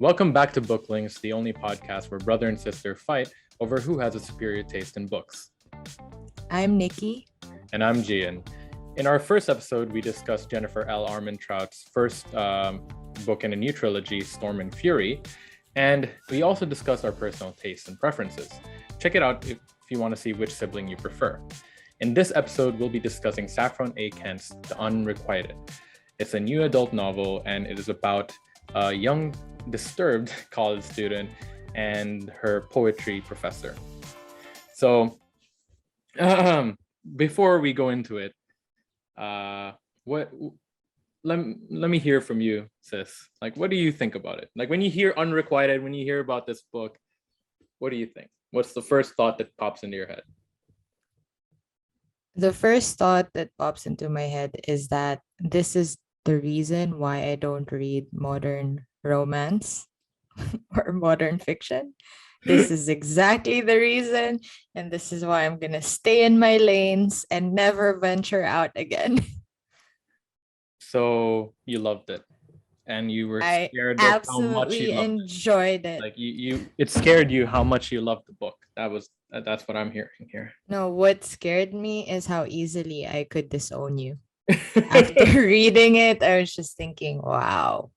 Welcome back to Booklings, the only podcast where brother and sister fight over who has a superior taste in books. I'm Nikki. And I'm Gian. In our first episode, we discussed Jennifer L. Armentrout's first book in a new trilogy, Storm and Fury, and we also discussed our personal tastes and preferences. Check it out if you want to see which sibling you prefer. In this episode, we'll be discussing Saffron A. Kent's The Unrequited. It's a new adult novel, and it is about a young, disturbed college student and her poetry professor. So, before we go into it, let me hear from you, sis. Like, what do you think about it? Like, when you hear Unrequited, when you hear about this book, what do you think? What's the first thought that pops into your head? The first thought that pops into my head is that this is the reason why I don't read modern romance or modern fiction. This is exactly the reason, and this is why I'm gonna stay in my lanes and never venture out again. So you loved it, and you were I scared of how much absolutely you loved enjoyed it. it. Like it scared you how much you loved the book. That's what I'm hearing here. No, what scared me is how easily I could disown you. After reading it, I was just thinking, wow,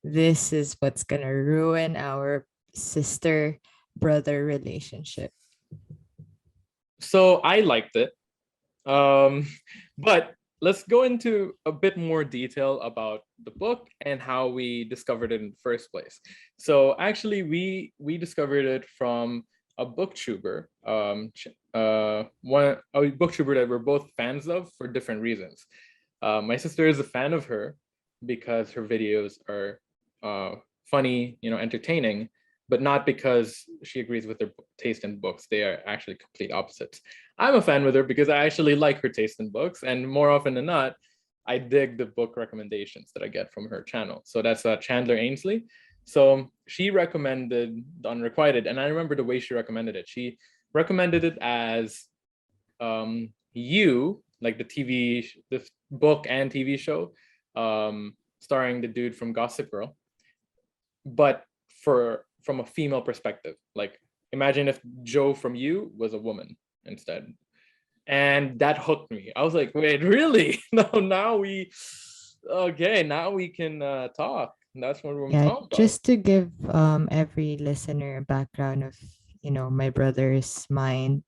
this is what's gonna ruin our sister-brother relationship. So I liked it. But let's go into a bit more detail about the book and how we discovered it in the first place. So actually, we discovered it from a booktuber, a booktuber that we're both fans of for different reasons. My sister is a fan of her because her videos are funny, entertaining, but not because she agrees with her taste in books. They are actually complete opposites. I'm a fan with her because I actually like her taste in books, and more often than not, I dig the book recommendations that I get from her channel. So that's Chandler Ainsley. So she recommended The Unrequited, and I remember the way she recommended it. She recommended it as You, like the book and TV show, starring the dude from Gossip Girl, but from a female perspective. Like, imagine if Joe from You was a woman instead. And that hooked me. I was like, wait, really? No, now we can talk. That's what we're talking about. Just to give every listener a background of my brother's mind,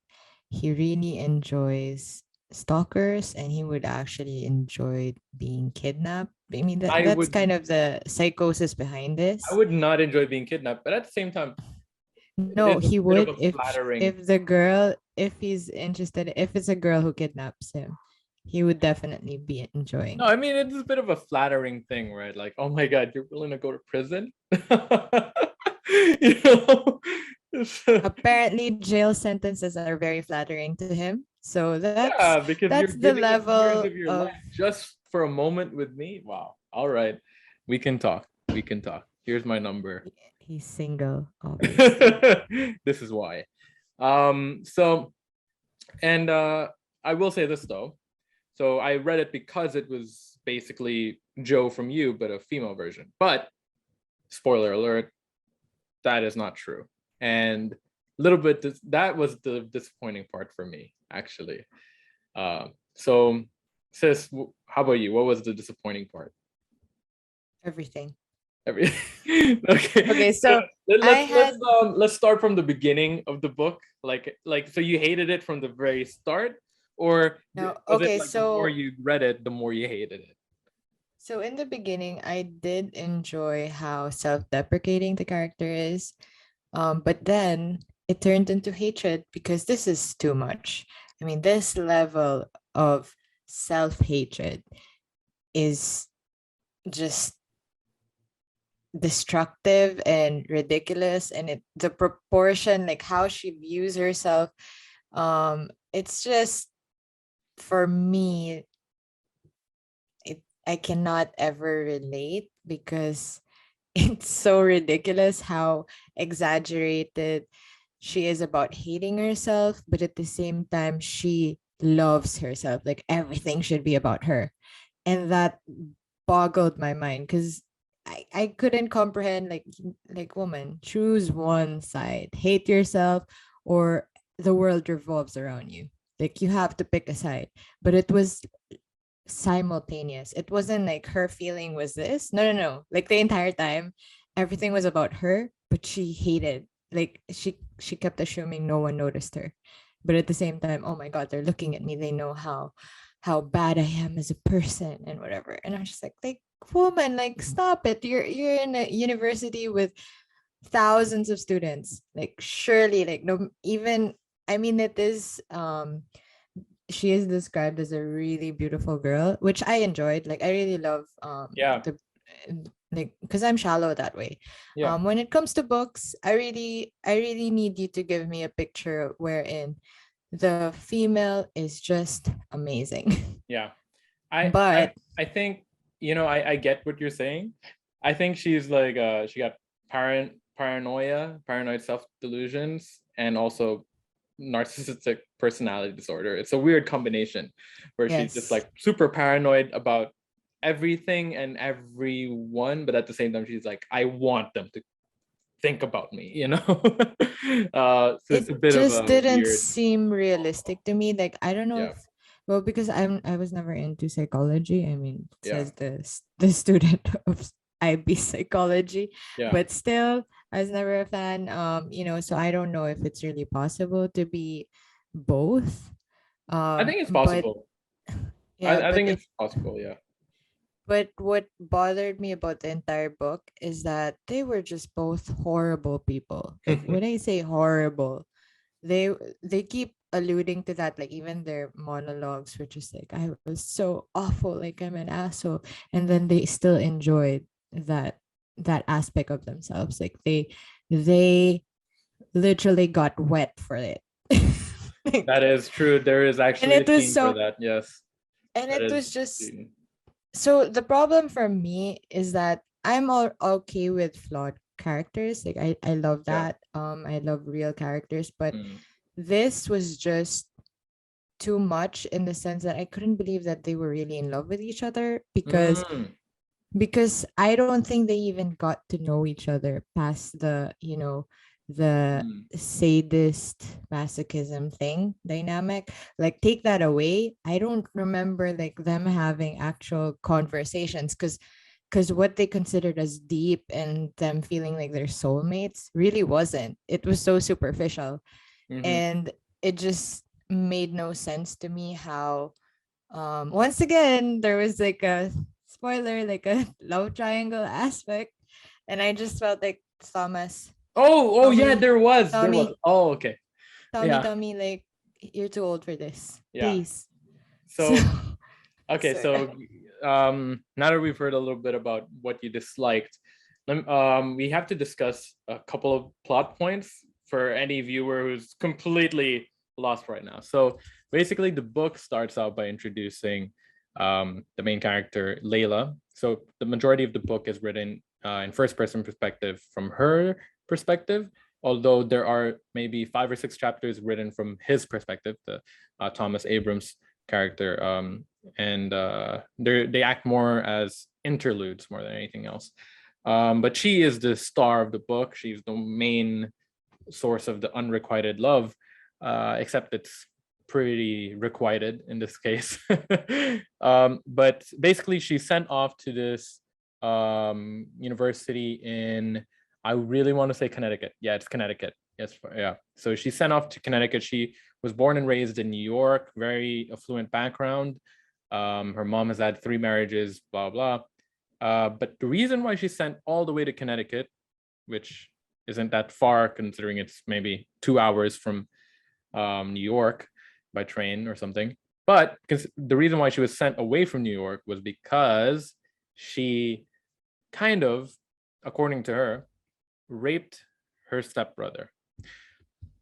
he really enjoys stalkers, and he would actually enjoy being kidnapped. I mean, that's kind of the psychosis behind this. I would not enjoy being kidnapped, but at the same time, no, he would if he's interested, if it's a girl who kidnaps him, he would definitely be enjoying. No, I mean, it's a bit of a flattering thing, right? Like, oh my God, you're willing to go to prison? Apparently, jail sentences are very flattering to him. So because that's the level of your life just for a moment with me. Wow. All right. We can talk. Here's my number. He's single. This is why. So, and I will say this though. So I read it because it was basically Joe from You, but a female version. But spoiler alert, that is not true. And a little bit, that was the disappointing part for me, actually. So, sis, how about you? What was the disappointing part? Everything. Okay. So let's start from the beginning of the book. Like, so you hated it from the very start, or no? Okay, so the more you read it, the more you hated it. So in the beginning, I did enjoy how self-deprecating the character is, but then it turned into hatred because this is too much. I mean, this level of self-hatred is just destructive and ridiculous, and the proportion, like how she views herself, it's just, for me, I cannot ever relate because it's so ridiculous how exaggerated she is about hating herself, but at the same time she loves herself. Like everything should be about her, and that boggled my mind because I couldn't comprehend like woman, choose one side. Hate yourself or the world revolves around you. Like you have to pick a side. But it was simultaneous. It wasn't like her feeling was this. No, no, no. Like the entire time, everything was about her, but she hated. Like she kept assuming no one noticed her. But at the same time, oh my God, they're looking at me. They know how bad I am as a person and whatever. And I'm just like woman, like stop it. You're in a university with thousands of students. Like surely, like no, even I mean it is she is described as a really beautiful girl, which I enjoyed. Like I really love Yeah. the like because I'm shallow that way. Yeah. When it comes to books, I really need you to give me a picture wherein the female is just amazing. Yeah. I I But I think, I get what you're saying. I think she's like she got paranoid self delusions, and also narcissistic personality disorder. It's a weird combination where she's just yes, like super paranoid about everything and everyone, but at the same time she's like, I want them to think about me, so it's it a bit of just a didn't weird. seem realistic to me. Like I don't know Yeah. if well because I was never into psychology. I mean, it Yeah. says the student of IB psychology, Yeah. but still I was never a fan. So I don't know if it's really possible to be both. I think it's But possible. yeah, I think it's possible. Yeah. but what bothered me about the entire book is that they were just both horrible people. Like when I say horrible, they keep alluding to that. Like even their monologues were just like, I was so awful, like I'm an asshole. And then they still enjoyed that aspect of themselves. Like they literally got wet for it. That Like, is true. There is and actually a it was scene for so that. Yes, and that it is was a just scene. so the problem for me is that I'm all okay with flawed characters. Like I love Yeah. that. I love real characters, but Mm. this was just too much in the sense that I couldn't believe that they were really in love with each other Mm. because I don't think they even got to know each other past the Mm. sadist masochism thing dynamic. Like take that away, I don't remember like them having actual conversations because what they considered as deep and them feeling like their soulmates really wasn't. It was so superficial, Mm-hmm. and it just made no sense to me how once again there was like a spoiler, like a love triangle aspect, and I just felt like Oh, yeah, Tommy, there was. Tommy, Oh, okay. Tommy, Yeah, Tommy, like you're too old for this, yeah. please. So, So, okay, so so now that we've heard a little bit about what you disliked, we have to discuss a couple of plot points for any viewer who's completely lost right now. So basically, the book starts out by introducing the main character, Layla. So the majority of the book is written in first person perspective from her perspective, although there are maybe 5 or 6 chapters written from his perspective, the Thomas Abrams character, and they act more as interludes more than anything else. But she is the star of the book. She's the main source of the unrequited love, except it's pretty requited in this case. But basically, she's sent off to this university in, I really want to say Connecticut. Yeah, it's Connecticut. Yes, yeah. So she's sent off to Connecticut. She was born and raised in New York, very affluent background. Her mom has had 3 marriages, blah, blah. But the reason why she's sent all the way to Connecticut, which isn't that far considering it's maybe 2 hours from New York by train or something. But because the reason why she was sent away from New York was because she kind of, according to her, raped her stepbrother.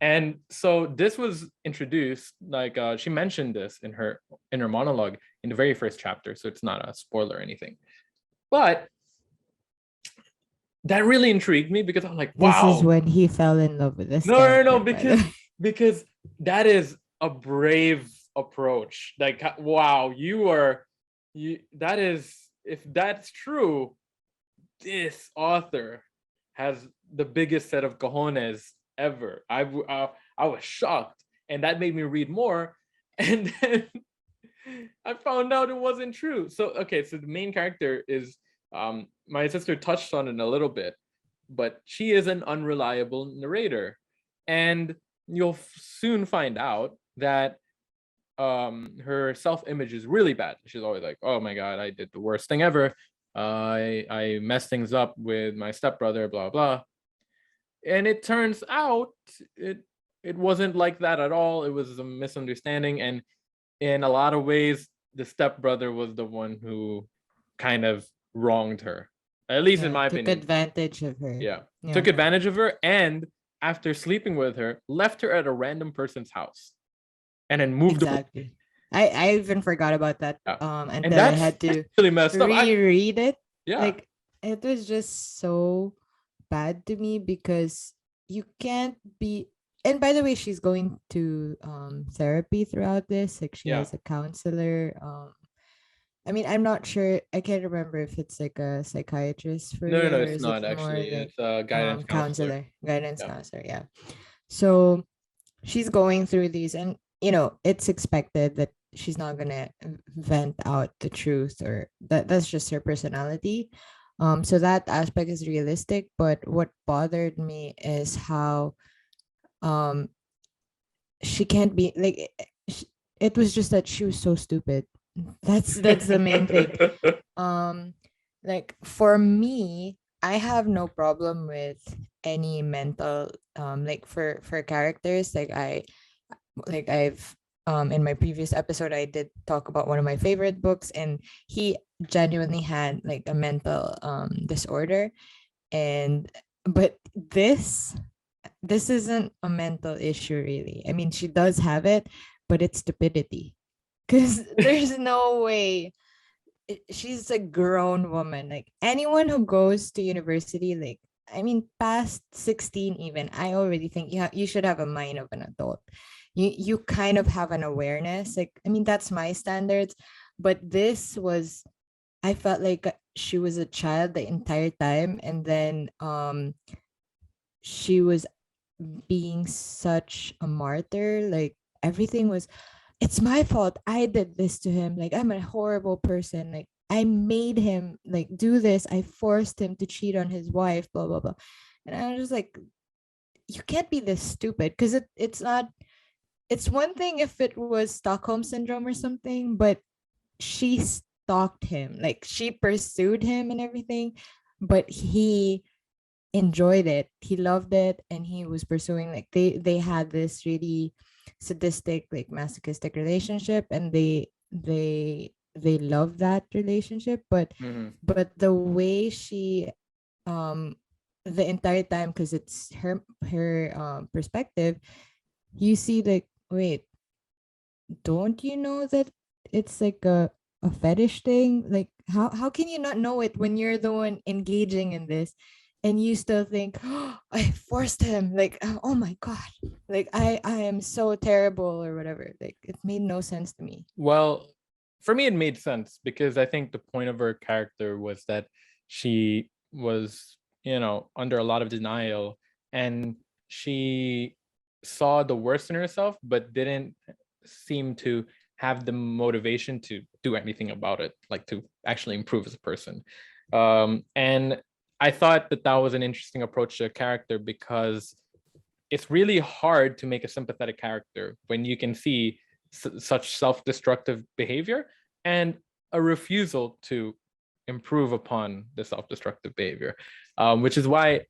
And so this was introduced, like she mentioned this in her monologue in the very first chapter, so it's not a spoiler or anything. But that really intrigued me because I'm like, this is wow. when he fell in love with this No, no, no, character, by the way. because that is a brave approach. Like, wow, you that is, if that's true, this author has the biggest set of cojones ever. I was shocked, and that made me read more. And then I found out it wasn't true. So okay, so the main character is my sister touched on it a little bit, but she is an unreliable narrator, and you'll soon find out that her self-image is really bad. She's always like, oh my god, I did the worst thing ever. I messed things up with my stepbrother, blah blah. And it turns out it wasn't like that at all. It was a misunderstanding, and in a lot of ways the stepbrother was the one who kind of wronged her, at least in Yeah, my took opinion. advantage of her. Yeah, Yeah. took advantage of her, and after sleeping with her, left her at a random person's house and then moved away. Exactly. I even forgot about that Yeah. And until I that's had to really messed up. reread it. Yeah. Like it was just so bad to me because you can't be, and by the way, she's going to therapy throughout this. Like she Yeah. has a counselor. I mean, I'm not sure. I can't remember if it's like a psychiatrist for No, real or it's is not it more actually. like It's a guidance counselor. guidance Yeah. counselor. Yeah. So she's going through these, and it's expected that she's not gonna vent out the truth, or that's just her personality. So that aspect is realistic, but what bothered me is how um she can't be like it was just that she was so stupid. That's the main thing. um like for me, I have no problem with any mental like for characters. I've in my previous episode I did talk about one of my favorite books, and he genuinely had like a mental disorder. And but this isn't a mental issue really. I mean, she does have it, but it's stupidity. Because there's no way she's a grown woman. Like anyone who goes to university, like I mean, past 16 even, I already think you should have a mind of an adult. You kind of have an awareness. Like I mean, that's my standards. But this was, I felt like she was a child the entire time, and then she was being such a martyr. Like everything was, it's my fault. I did this to him. Like I'm a horrible person. Like I made him like do this. I forced him to cheat on his wife, blah blah blah. And I was just like, you can't be this stupid, because it's not, it's one thing if it was Stockholm syndrome or something, but she stalked him. Like she pursued him and everything, but he enjoyed it, he loved it, and he was pursuing, like they had this really sadistic, like masochistic relationship, and they love that relationship. But Mhm. but the way she um the entire time, because it's her perspective, you see like, wait, don't you know that it's like a fetish thing? Like how can you not know it when you're the one engaging in this, and you still think, oh, I forced him, like oh my god, like I am so terrible or whatever. Like it made no sense to me. Well, for me, it made sense because I think the point of her character was that she was, under a lot of denial, and she saw the worst in herself, but didn't seem to have the motivation to do anything about it, like to actually improve as a person. And I thought that was an interesting approach to a character, because it's really hard to make a sympathetic character when you can see such self-destructive behavior and a refusal to improve upon the self-destructive behavior, which is why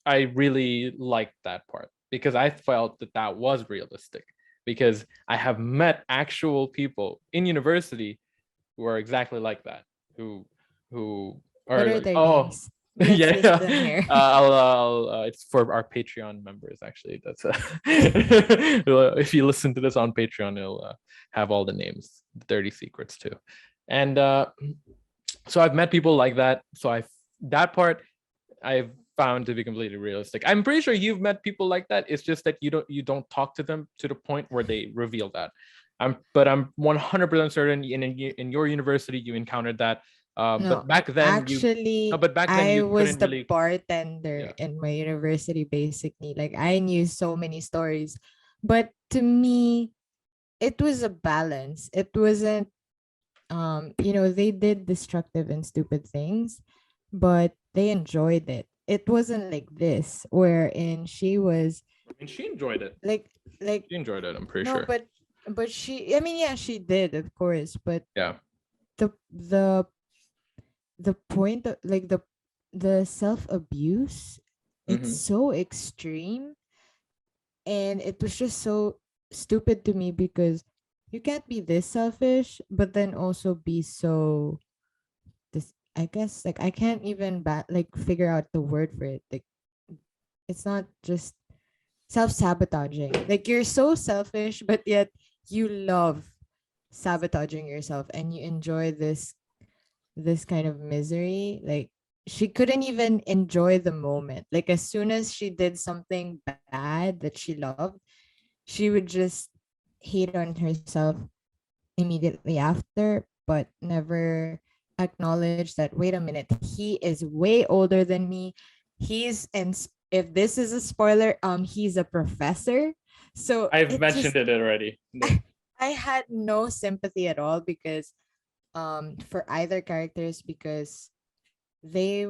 I really liked that part, because I felt that was realistic, because I have met actual people in university who are exactly like that, who What are are like, their oh, names? Let's list yeah, them here. it's for our Patreon members. Actually, that's if you listen to this on Patreon, it'll have all the names, the dirty secrets too. And so I've met people like that. So that part I've found to be completely realistic. I'm pretty sure you've met people like that. It's just that you don't talk to them to the point where they reveal that. But I'm 100% certain in your university you encountered that. But No, back then you, actually, but back then I you was couldn't the really. bartender Yeah. in my university, basically. Like, I knew so many stories. But to me, it was a balance. It wasn't, they did destructive and stupid things, but they enjoyed it. It wasn't like this, wherein she was I mean, she enjoyed it. like, like, She enjoyed it. I'm pretty no, sure. but I mean, yeah, she did, of course, but Yeah. the point of like the self abuse, it's Mm-hmm. so extreme, and it was just so stupid to me because you can't be this selfish but then also be so this, I guess, like, I can't even like figure out the word for it. Like, it's not just self-sabotaging, like you're so selfish but yet you love sabotaging yourself and you enjoy this kind of misery. Like, she couldn't even enjoy the moment. Like, as soon as she did something bad that she loved, she would just hate on herself immediately after, but never acknowledge that, wait a minute, he is way older than me. He's, and if this is a spoiler, he's a professor. So I've it mentioned just, it already. I had no sympathy at all because for either characters, because they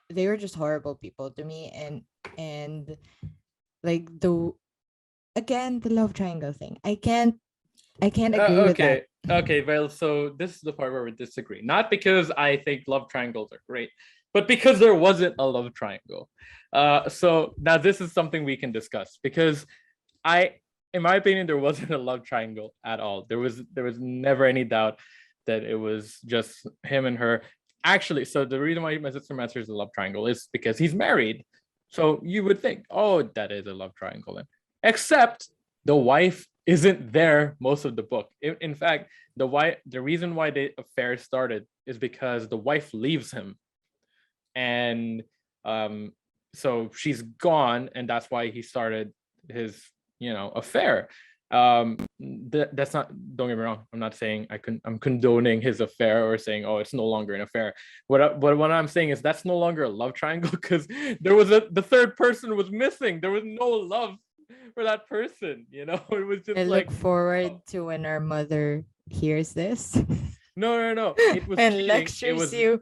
they were just horrible people to me. And like, the again, the love triangle thing, I can't agree with that. Okay. Okay. Well, so this is the part where we disagree. Not because I think love triangles are great, but because there wasn't a love triangle. So now this is something we can discuss because I, in my opinion, there wasn't a love triangle at all. There was never any doubt that it was just him and her. Actually, so the reason why my sister master is a love triangle is because he's married. So you would think, oh, that is a love triangle then. Except the wife isn't there most of the book. In fact, the reason why the affair started is because the wife leaves him, and um, so she's gone, and that's why he started his affair. That's not, don't get me wrong, I'm not saying I'm condoning his affair or saying, oh, it's no longer an affair. What I'm saying is that's no longer a love triangle because the third person was missing. There was no love for that person. It was I just look like, forward oh, to when our mother hears this no, it was and cheating. it lectures was you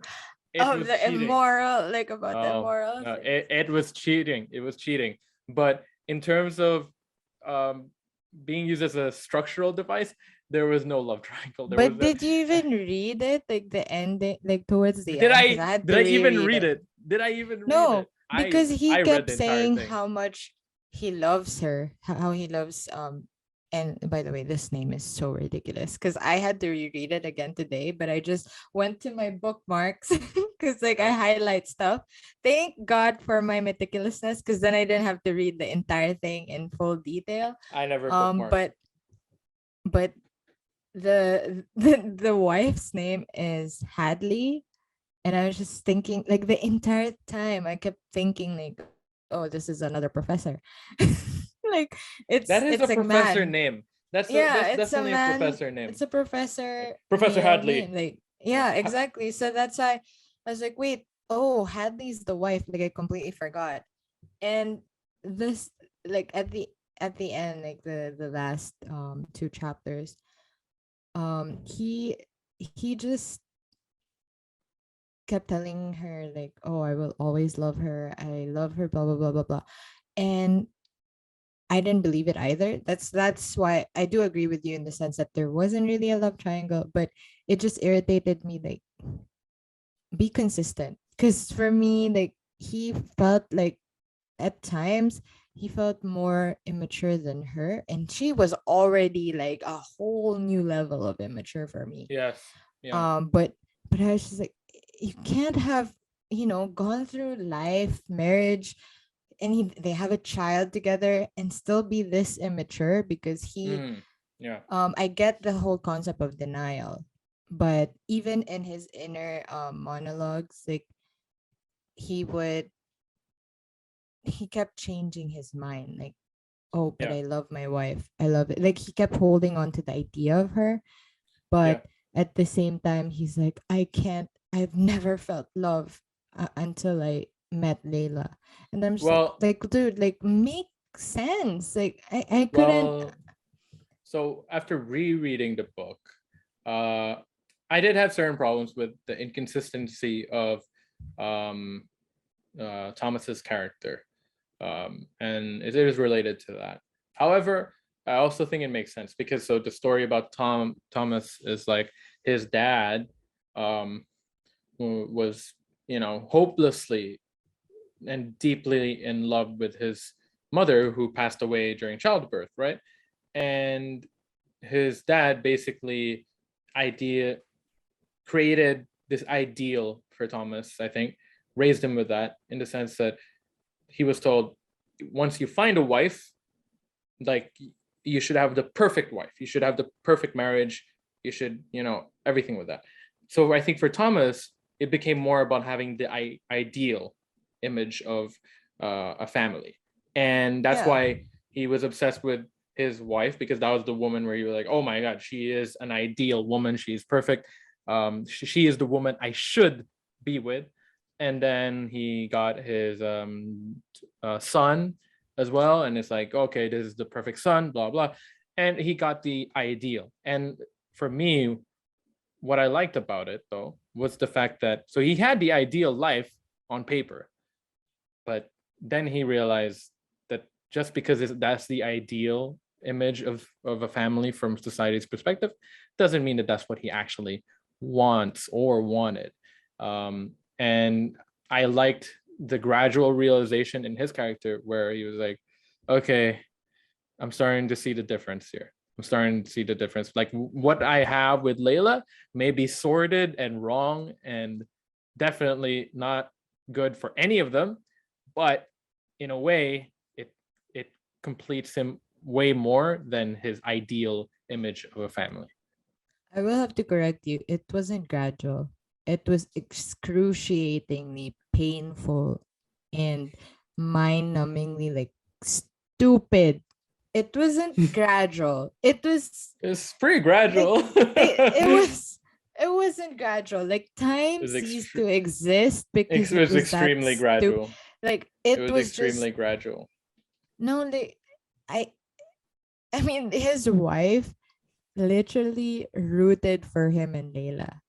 it of was the cheating. immoral, like, about the Oh, immoral no, things. it was cheating. It was cheating. But in terms of um, being used as a structural device, there was no love triangle. There was But a. did you even read it, like the ending, like towards the Did end? Because I I had did to I even reread read it. it? Did I even read it? No, I because he I read kept the entire saying thing. how much he loves her, how he loves and by the way, this name is so ridiculous because I had to reread it again today, but I just went to my bookmarks because, like, I Yeah, highlight stuff. Thank God for my meticulousness, because then I didn't have to read the entire thing in full detail. I never Um, bookmarked. but the wife's name is Hadley, and I was just thinking, like, the entire time I kept thinking, like, oh, this is another professor. Like, it's That it's is a a man. professor name. Yeah, That's it's a definitely a man. professor It's name. a professor Professor male name. Hadley. Like, Yeah. yeah, exactly. So that's why I was like, wait, oh, Hadley's the wife. Like, I completely forgot. And this, like, at the end, like the last two chapters, he just kept telling her, like, oh, I will always love her. I love her, blah blah blah blah blah. And I didn't believe it either. That's why I do agree with you in the sense that there wasn't really a love triangle, but it just irritated me. Like, be consistent. Because for me, like, he felt like at times he felt more immature than her, and she was already like a whole new level of immature for me. Yes. Yeah. But I was just like, you can't have, gone through life, marriage, and they have a child together and still be this immature, because Mm. Yeah. I get the whole concept of denial, but even in his inner monologues, like, he would he kept changing his mind, like, oh, but Yeah. I love my wife, I love it, like, he kept holding on to the idea of her. Yeah. But at the same time, he's like, I can't I've never felt love until I met Layla. And I'm just Well, like, dude, like, make sense. Like, I couldn't. well, so after rereading the book, uh, I did have certain problems with the inconsistency of um, Thomas's character, and it is related to that. However, I also think it makes sense because so the story about Thomas is like his dad um, who was hopelessly and deeply in love with his mother who passed away during childbirth, right? And his dad basically idea created this ideal for Thomas, I think, raised him with that in the sense that he was told once you find a wife, like you should have the perfect wife, you should have the perfect marriage, you should, everything with that. So I think for Thomas, it became more about having the ideal image of a family. And that's Yeah. why he was obsessed with his wife, because that was the woman where you were like, oh my God, she is an ideal woman. She's perfect. She is the woman I should be with. And then he got his son as well. And it's like, okay, this is the perfect son, blah, blah. And he got the ideal. And for me, what I liked about it though was the fact that so he had the ideal life on paper, but then he realized that just because that's the ideal image of a family from society's perspective doesn't mean that that's what he actually wants or wanted. And I liked the gradual realization in his character where he was like, okay, I'm starting to see the difference here. I'm starting to see the difference. Like what I have with Layla may be sordid and wrong and definitely not good for any of them, but in a way, it completes him way more than his ideal image of a family. I will have to correct you. It wasn't gradual. It was excruciatingly painful and mind-numbingly like stupid. It wasn't gradual. It was It's pretty like gradual. it it was it wasn't gradual. Like time was ceased to exist because it it was was that extremely stupid. gradual. Like It it was was just extremely gradual. no like I I mean his wife literally rooted for him and Layla.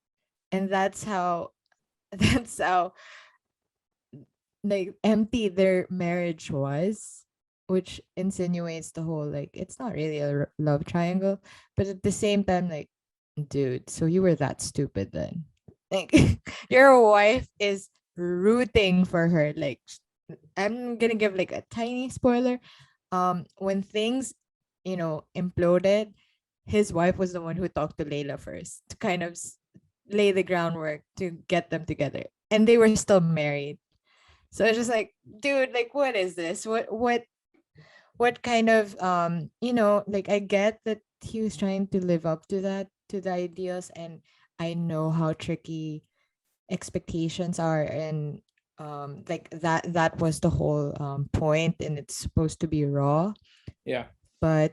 And that's how like empty their marriage was, which insinuates the whole like it's not really a love triangle, but at the same time like dude, so you were that stupid then. Like your wife is rooting for her. Like I'm gonna give like a tiny spoiler. When things, imploded, his wife was the one who talked to Layla first to kind of lay the groundwork to get them together. And they were still married. So it's just like, dude, like what is this? What kind of like I get that he was trying to live up to that, to the ideals, and I know how tricky expectations are, and like that was the whole point, and it's supposed to be raw, Yeah. but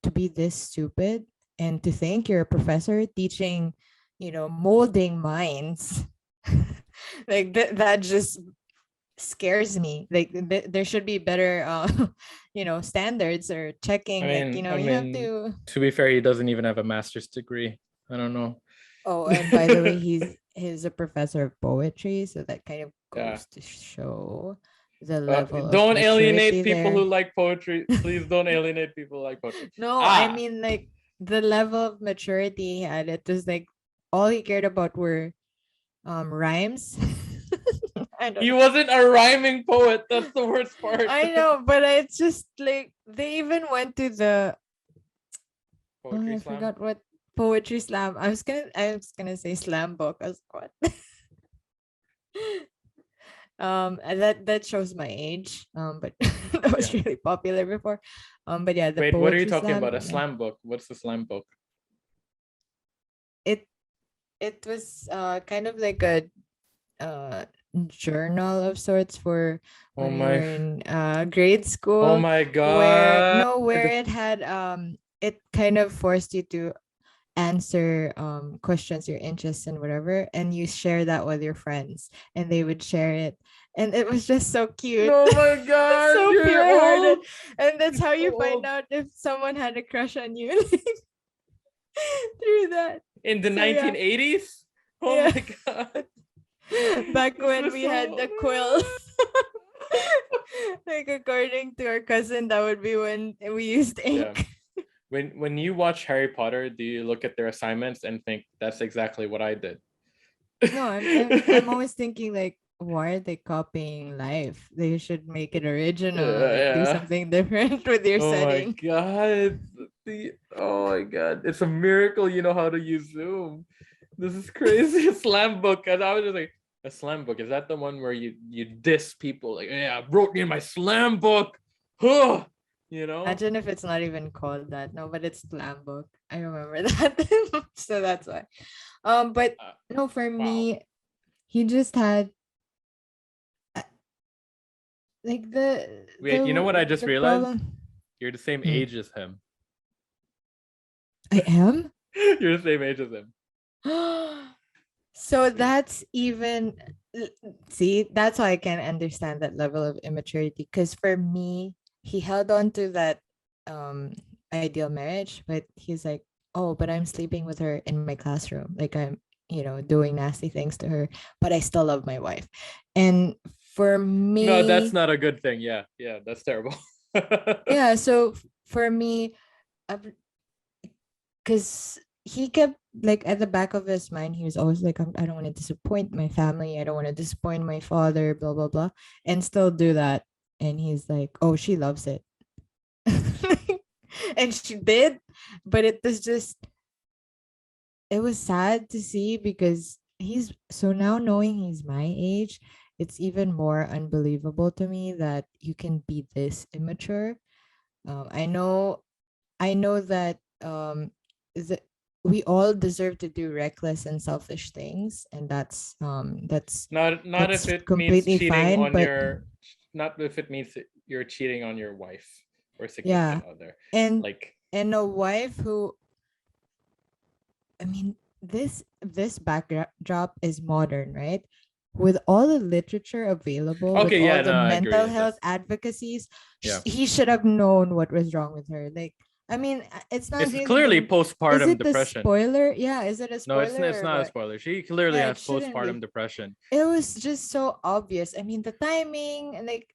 to be this stupid and to think you're a professor teaching, molding minds. Like that just scares me. Like there should be better standards or I checking, like mean, I you have mean, to. to be fair, he doesn't even have a master's degree. I don't know. Oh, and by the way, he's a professor of poetry, so that kind of Yeah. goes to show the level of Don't maturity alienate people who there. like poetry. Please don't alienate people who like poetry. No, I Ah, mean like the level of maturity he had. It was like all he cared about were rhymes. I don't he know. wasn't a rhyming poet. That's the worst part. I know, but it's just like they even went to the Poetry I slam. forgot what poetry slam. I was gonna say slam book. I was what? And that shows my age. But that was Yeah. really popular before. But yeah, the Wait, what are you poetry talking slam. about? A slam book? What's the slam book? It it was kind of like a uh journal of sorts for Oh when you were my, in grade oh school, my where god. no where it had it kind of forced you to answer questions, your interests and whatever, and you share that with your friends, and they would share it, and it was just so cute. Oh my God, So you're pure-hearted, old. and that's You're how so you find old. out if someone had a crush on you through that. In the So yeah, 1980s? Oh yeah. my God. Back This when is we had so the quill. Like according to our cousin, that would be when we used yeah. ink. When you watch Harry Potter, do you look at their assignments and think that's exactly what I did? No, I'm always thinking like, why are they copying life? They should make it original, like do Yeah. something different with your Oh my setting. God. Oh my God. It's a miracle you know how to use Zoom. This is crazy. A slam book. And I was just like, a slam book. Is that the one where you diss people? Like, yeah, I wrote in my slam book. Huh. You know? Imagine if it's not even called that. No, but it's slam book. I remember that. So that's why. But Uh, no, for wow. me, he just had uh, like Wait, you know what I just the realized? problem. You're the same Hmm. age as him. I am. You're the same age as him. So that's even see, that's why I can understand that level of immaturity. Because for me, he held on to that ideal marriage, but he's like, oh, but I'm sleeping with her in my classroom. Like I'm, doing nasty things to her, but I still love my wife. And for No, that's me, not a good thing. Yeah, yeah, that's terrible. yeah, so for me, because he kept like at the back of his mind, he was always like, I don't want to disappoint my family, I don't want to disappoint my father, blah blah blah, and still do that. And he's like, oh, she loves it. And she did, but it was just, it was sad to see because he's so now knowing he's my age, it's even more unbelievable to me that you can be this immature. I know that the, we all deserve to do reckless and selfish things, and that's Not if it means completely cheating fine. on But your, not if it means you're cheating on your wife or yeah, significant other. and Like, and a wife who, I mean, this backdrop is modern, right? With all the literature available, with okay, all yeah, the no, I agree. mental It health does. advocacies, Yeah, he should have known what was wrong with her. Like, I mean, it's not it's really clearly the. Is postpartum it the depression. spoiler? Yeah, is it a No, it's spoiler or not a what? spoiler. She clearly Yeah, it has shouldn't postpartum be. depression. It was just so obvious. I mean, the timing and like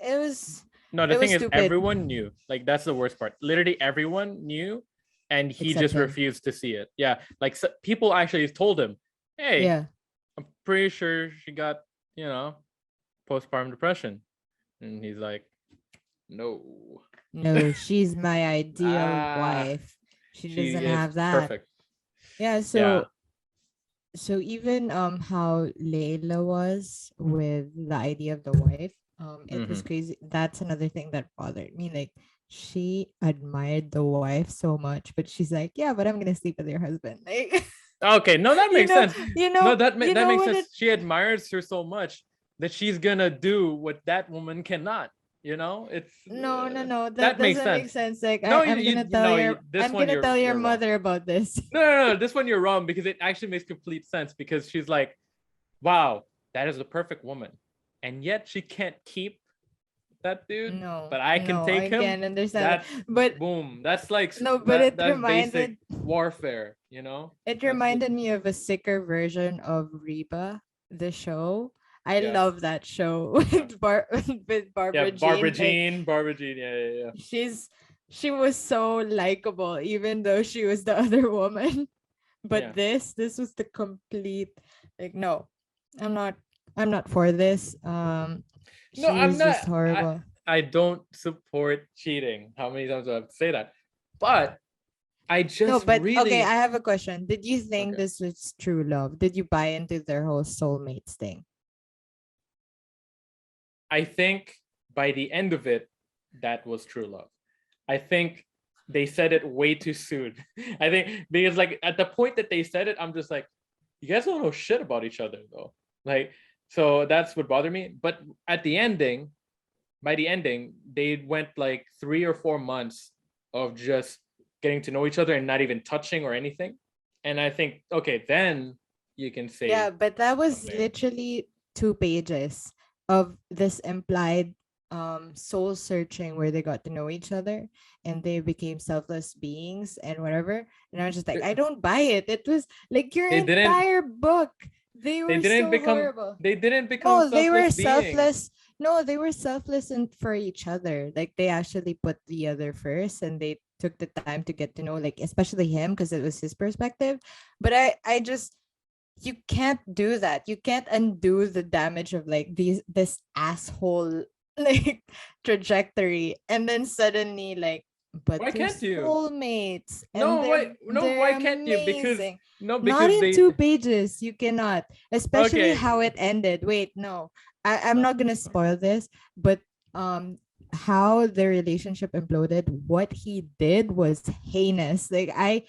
it was No, the it thing was is, stupid. everyone knew. Like, that's the worst part. Literally, everyone knew, and he Except just him. refused to see it. Yeah, like so, people actually told him, "Hey, Yeah. I'm pretty sure she got, you know, postpartum depression," and he's like, "No, No, she's my ideal ah, wife. She she doesn't is have that. perfect." Yeah, Yeah. so even how Layla was with the idea of the wife, it was Mm-hmm. crazy. That's another thing that bothered me. Like she admired the wife so much, but she's like, yeah, but I'm gonna sleep with your husband. Like Okay, no, that you makes know, sense. you No, know, you that know makes what it sense. She admires her so much that she's gonna do what that woman cannot. You know, it's no, no, no. That that makes doesn't make sense. sense. Like No, I'm gonna you tell know, your this I'm one gonna tell your you're wrong. mother about this. No, no, no, this one you're wrong because it actually makes complete sense because she's like, wow, that is the perfect woman, and yet she can't keep that dude, No, but I can no, take I him. can't understand that. That's But boom. That's like no, but it that's basic reminded warfare. You know, it that's just reminded me of a sicker version of Reba, the show. I yeah, love that show yeah. with Yeah, Barbara Barbara Jean. Like Jean, Barbara Jean. Yeah, yeah, yeah. she's she was so likable, even though she was the other woman. But Yeah. this was the complete, like, no, I'm not I'm not for this. No, She I'm was not. just horrible. I don't support cheating. How many times do I have to say that? But I No, just but okay, I really have a question. Did you think okay. this was true love? Did you buy into their whole soulmates thing? I think by the end of it, that was true love. I think they said it way too soon. I think because like at the point that they said it, I'm just like, you guys don't know shit about each other though. Like, so that's what bothered me. But at the ending, by the ending, they went like 3 or 4 months of just getting to know each other and not even touching or anything. And I think, okay, then you can say Yeah, but that was something. literally 2 pages of this implied soul searching where they got to know each other and they became selfless beings and whatever. And I was just like, I don't buy it. It was like your They didn't entire book. They they were didn't so become horrible. they didn't become No, they selfless were beings. selfless. No, they were selfless and for each other. Like they actually put the other first and they took the time to get to know, like especially him because it was his perspective. But I just you can't do that. You can't undo the damage of like this asshole like trajectory and then suddenly like but Why they're can't you? soulmates and No, why they're can't you? Because amazing. no, Not because in they 2 pages. You cannot. Especially okay. how it ended. Wait, no. I'm No. not gonna spoil this, but um how their relationship imploded, what he did was heinous. Like I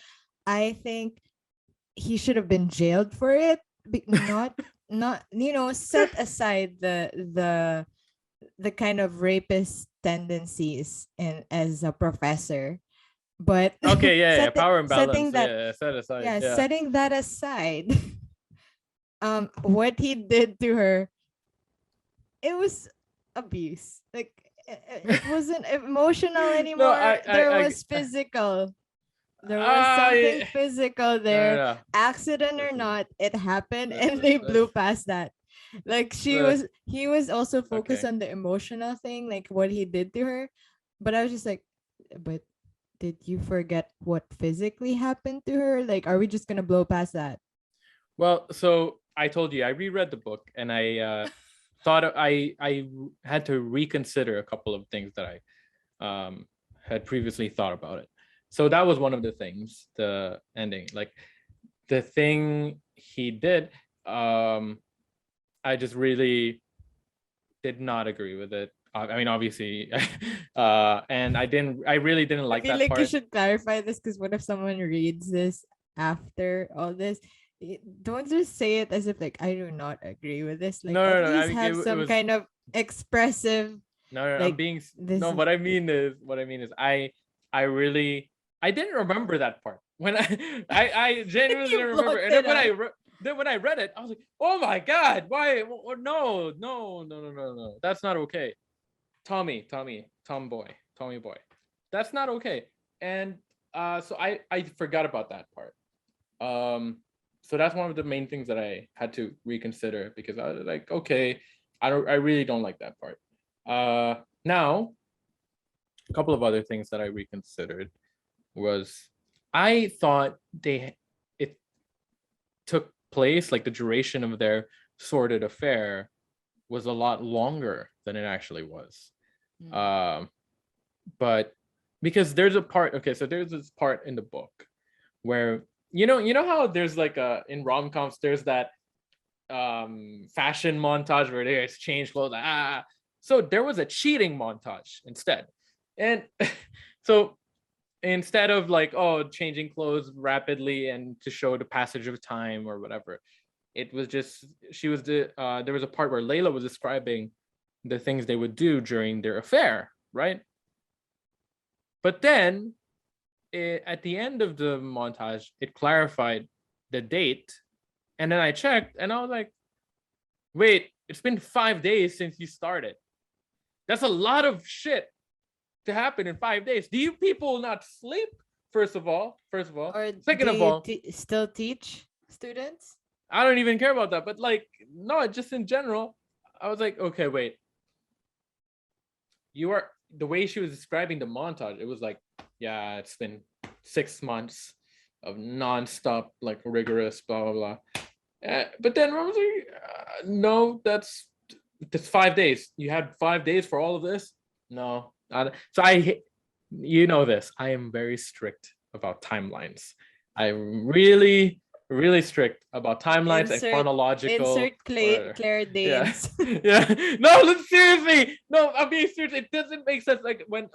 think he should have been jailed for it. Not set aside the kind of rapist tendencies in as a professor, but Okay, yeah, yeah. Power imbalance. setting that, Yeah, set aside. yeah, Yeah. setting that aside. What he did to her, it was abuse. Like it wasn't emotional No, anymore. There was physical. There was something physical no, no, there. no. Accident or Listen, not, it happened and listen, they blew listen, past that. Like listen. he was also focused Okay. on the emotional thing, like what he did to her. But I was just like, but did you forget what physically happened to her? Like, are we just gonna blow past that? Well, so I told you I reread the book and I thought I had to reconsider a couple of things that I had previously thought about it. So that was one of the things, the ending, like the thing he did. I just really did not agree with it. I mean, obviously, and I really didn't I like feel that like you part. should clarify this because what if someone reads this after all this? Don't just say it as if like I do not agree with this. Like No, at no, no. I least mean, have it some was kind of expressive no, no. I'm like being this no. is What I mean is, I really, I didn't remember that part when I genuinely you didn't remember. blocked And it then out. when I read it, I was like, oh my god, why? No, no. That's not okay. Tommy boy. That's not okay. And so I forgot about that part. Um, so that's one of the main things that I had to reconsider because I was like, okay, I really don't like that part. Now a couple of other things that I reconsidered was I thought it took place, like the duration of their sordid affair was a lot longer than it actually was. Mm. Um, but because there's a part, okay, so there's this part in the book where you know how there's like in rom-coms there's that fashion montage where they exchange clothes. So there was a cheating montage instead. And so instead of like, oh, changing clothes rapidly and to show the passage of time or whatever, it was just there was a part where Layla was describing the things they would do during their affair, right? But then at the end of the montage, it clarified the date. And then I checked and I was like, wait, it's been 5 days since you started. That's a lot of shit to happen in 5 days. Do you people not sleep? First of all. Or Second do of you all, still teach students? I don't even care about that. But like, no, just in general, I was like, okay, wait. You are the way she was describing the montage, it was like, yeah, it's been 6 months of nonstop, like rigorous, blah blah blah. But then I was like, no, that's 5 days. You had 5 days for all of this? No. So you know this. I am very strict about timelines. I'm really, really strict about timelines and Insert chronological order. Claire Yeah, Danes. yeah. No, seriously. No, I'm being serious. It doesn't make sense. Like when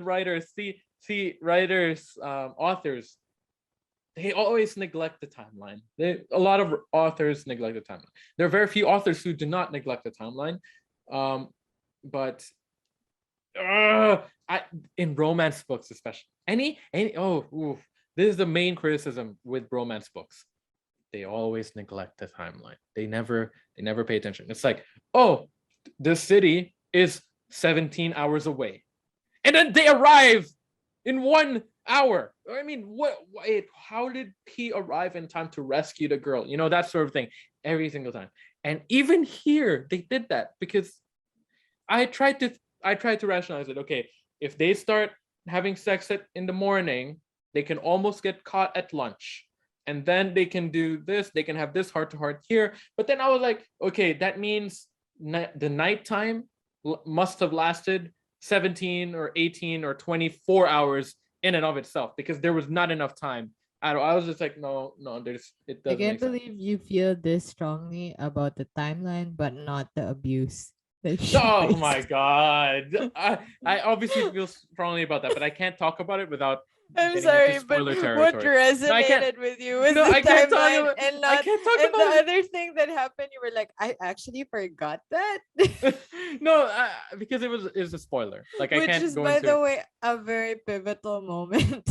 writers writers, authors, they always neglect the timeline. A lot of authors neglect the timeline. There are very few authors who do not neglect the timeline. But I in romance books especially. This is the main criticism with romance books. They always neglect the timeline. They never pay attention. It's like, oh, the city is 17 hours away. And then they arrive in 1 hour. I mean, wait, how did he arrive in time to rescue the girl? That sort of thing every single time. And even here, they did that because I tried to rationalize it. Okay, if they start having sex in the morning, they can almost get caught at lunch. And then they can do this, they can have this heart to heart here. But then I was like, okay, that means the nighttime must have lasted 17 or 18 or 24 hours in and of itself, because there was not enough time. I was just like, no, it I doesn't can't make sense. believe you feel this strongly about the timeline, but not the abuse that she Oh my faced. god. I obviously feel strongly about that, but I can't talk about it without I'm getting into sorry, but spoiler what territory. No, I can't. resonated with you was No, the I can't talk timeline about. and I not, can't talk and the about other thing that happened, you were like, I actually forgot that. it. No, because it's a spoiler. Like I Which can't is, go by into. the way, a very pivotal moment.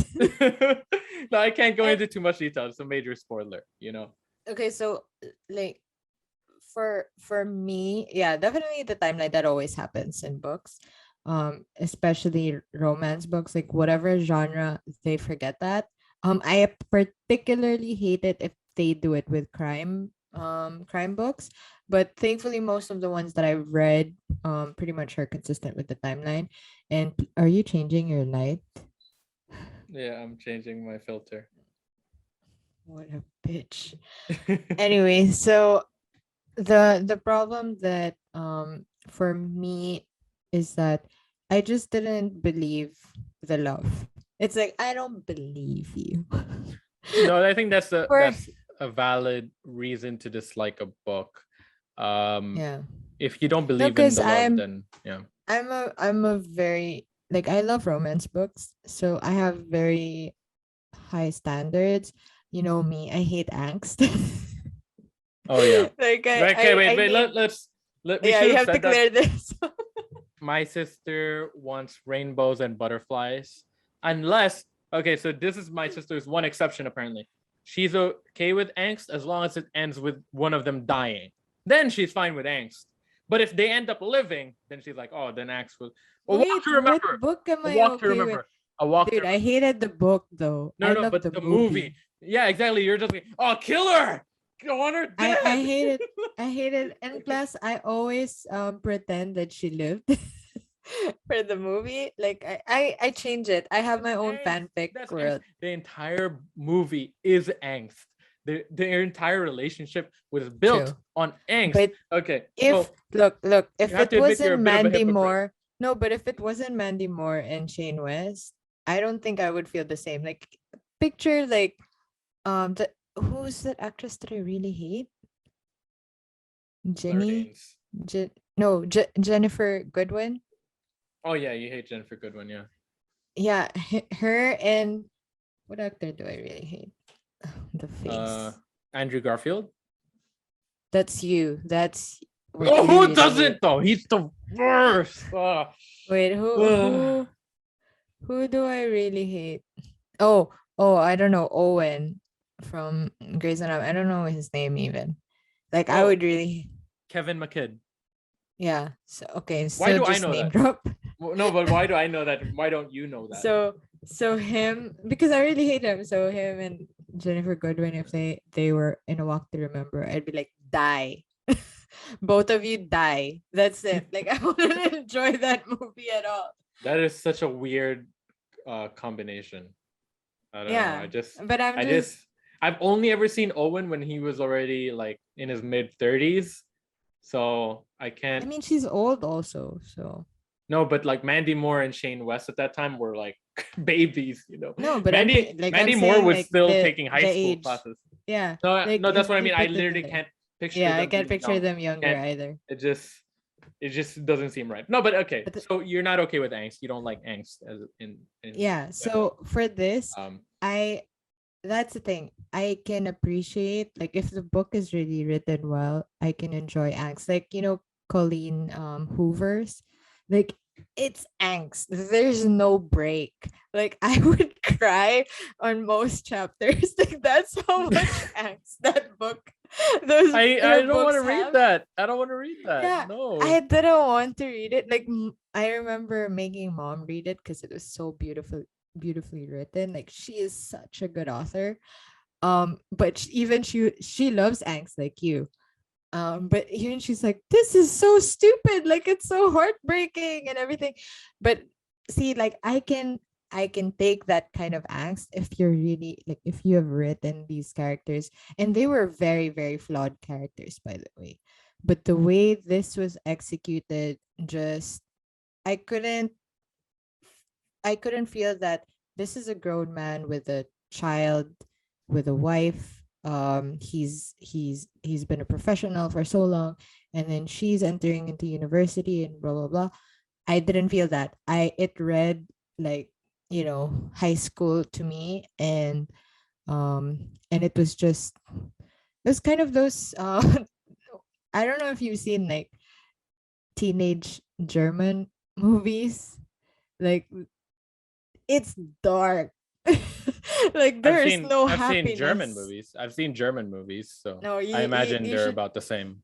No, I can't go And into too much detail. It's a major spoiler. okay, so like for me, yeah, definitely the timeline that always happens in books, especially romance books, like whatever genre, they forget that. I particularly hate it if they do it with crime books, but thankfully most of the ones that I've read pretty much are consistent with the timeline. And are you changing your light? Yeah, I'm changing my filter. What a bitch. Anyway, so the problem that for me is that I just didn't believe the love. It's like I don't believe you. No, I think that's a For that's a valid reason to dislike a book. Um, yeah. if you don't No, believe in because the love, then yeah. I'm a very, like, I love romance books, so I have very high standards. You know me, I hate angst. Oh yeah. Like Okay, wait, I wait. need, We yeah, should you have have to said that. clear this. My sister wants rainbows and butterflies, unless okay. So this is my sister's one exception. Apparently, she's okay with angst as long as it ends with one of them dying. Then she's fine with angst. But if they end up living, then she's like, oh, then angst will. A walk Wait, to what remember. book am A I walk to okay with? remember. A walk to Dude, I remember. hated the book though. No, I no, love but the the movie. movie. Yeah, exactly. You're just like, oh, kill her. I want her I dead. hated I hated, and plus I always pretend that she lived for the movie. Like I change it. I have my That's own angst. fanfic That's angst. world. The entire movie is angst. Their entire relationship was built True. on angst. But Okay, if so look, you if have it to admit you're wasn't a bit of a Mandy hypocrite. Moore, no, but if it wasn't Mandy Moore and Shane West, I don't think I would feel the same. Like, picture like the who's that actress that I really hate? Claire Jenny? Danes. No, Jennifer Goodwin. Oh yeah, you hate Jennifer Goodwin, yeah. Yeah, her and what actor do I really hate? The Uh, face. Andrew Garfield. That's you. That's what Oh, you who really hate. doesn't though? He's the worst. Wait, who do I really hate? Oh, I don't know. Owen from Grey's Anatomy. I don't know his name even. Like, I Oh, would really, Kevin McKidd. yeah. So okay, Why so do I just know name that? drop. No, but why do I know that? Why don't you know that? So him, because I really hate him. So him and Jennifer Goodwin, if they were in A Walk to Remember, I'd be like, die. Both of you die. That's it. Like, I wouldn't enjoy that movie at all. That is such a weird combination. I don't know. Yeah. But I'm I just, just, I've only ever seen Owen when he was already like in his mid 30s. So I I can't. mean, she's old also. So No, but like Mandy Moore and Shane West at that time were like babies. no, but I'm Mandy Moore saying was like still the taking high the school age. classes. Yeah. No, Like, no, that's if what I you mean. I put it literally in there. can't picture Yeah, I them can't being picture young. them younger Can't. either. It just doesn't seem right. No, but okay. But So you're not okay with angst. You don't like angst as in yeah, general. so for this, Um, I that's the thing. I can appreciate, like, if the book is really written well, I can enjoy acts like, Colleen Hoover's. Like, it's angst. There's no break. Like I would cry on most chapters. Like that's how much angst that book, those I don't want books to read have. that. I don't want to read that. Yeah, No. I didn't want to read it. Like I remember making mom read it because it was so beautifully written. Like she is such a good author. But even she loves angst like you. But even she's like, this is so stupid, like it's so heartbreaking and everything. But see, like I can take that kind of angst if you're really like if you have written these characters, and they were very, very flawed characters, by the way. But the way this was executed, just I couldn't I couldn't feel that this is a grown man with a child, with a wife. He's been a professional for so long, and then she's entering into university and blah blah blah. I didn't feel that. It read like, high school to me, and it was kind of those I don't know if you've seen like teenage German movies. Like it's dark. Like there is no I've seen German happiness. movies. I've seen German movies, so No, I imagine you they're should. about the same.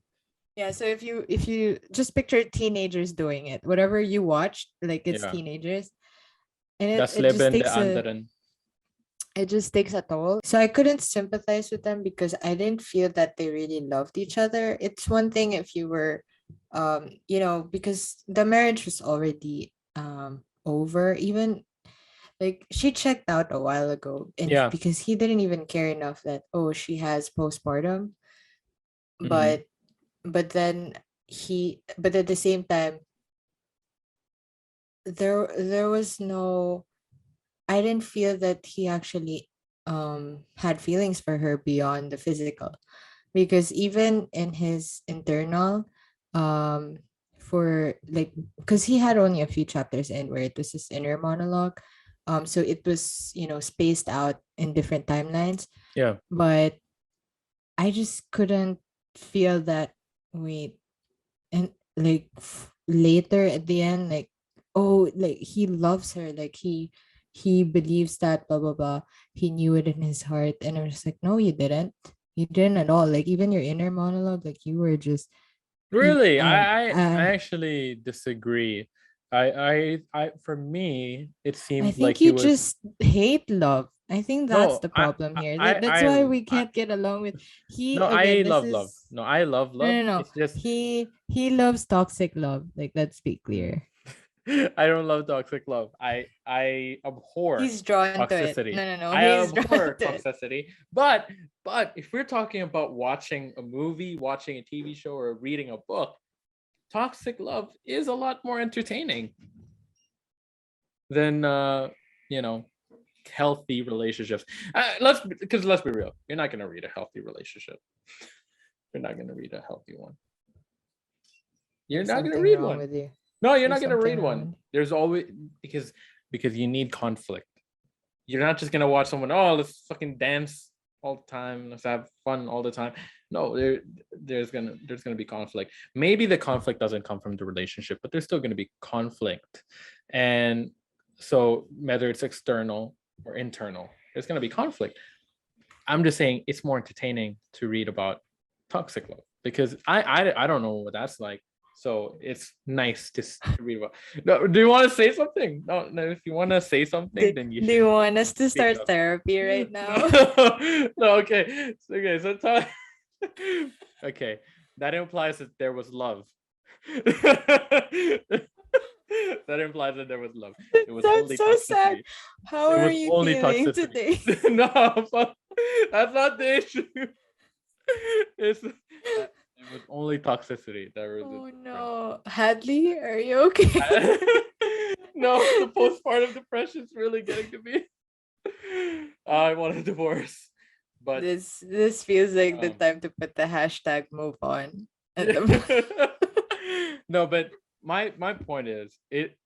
Yeah, so if you just picture teenagers doing it, whatever you watch, like it's Yeah. teenagers, and Das Leben der anderen. it just takes a toll. So I couldn't sympathize with them because I didn't feel that they really loved each other. It's one thing if you were, because the marriage was already over. Even like she checked out a while ago, and Yeah. because he didn't even care enough that, oh, she has postpartum. Mhm. But but then he but at the same time, there was no, I didn't feel that he actually had feelings for her beyond the physical, because even in his internal, um for like, because he had only a few chapters in where it was his inner monologue, so it was, spaced out in different timelines. Yeah. But I just couldn't feel that. Wait, and like later at the end, like, oh, like he loves her, like he believes that blah blah blah, he knew it in his heart. And I was like, no, you didn't at all. Like even your inner monologue, like you were just Really, I actually disagree. For me, it I seemed like think he you was just hate love. I think that's no, the problem here. That's I why we I can't get along with no, he. Okay, I this love love. is No, I love no, love. no, no. It's just He loves toxic love. Like let's be clear. I don't love toxic love. I abhor He's drawn to it. toxicity. No, no, no. I He's drawn abhor to it. toxicity. But if we're talking about watching a movie, watching a TV show, or reading a book, toxic love is a lot more entertaining than you know healthy relationships. Let's be real. You're not gonna read a healthy relationship. You're not gonna read a healthy one. You're There's not gonna something read wrong one. with you. No, you're not There's gonna something read wrong one. with you. There's always because you need conflict. You're not just gonna watch someone. Oh, let's fucking dance all the time. Let's have fun all the time. No, there's gonna be conflict. Maybe the conflict doesn't come from the relationship, but there's still gonna be conflict. And so whether it's external or internal, there's gonna be conflict. I'm just saying it's more entertaining to read about toxic love because I don't know what that's like. So it's nice to read about. No, do you want to say something? No, no. If you want to say something, then you Do should you want us to speak start up. therapy right now? No, okay. Okay, so talk. Okay, that implies that there was love. That implies that there was love. It was Sounds only so sad. toxicity. How It are was you only feeling toxicity. today? No, that's not the issue. It's that it was only toxicity. There was a Oh difference. no. Hadley, are you okay? No, the postpartum depression is really getting to me. I want a divorce, but This feels like the um, time to put the hashtag move on. At the no, but my point is it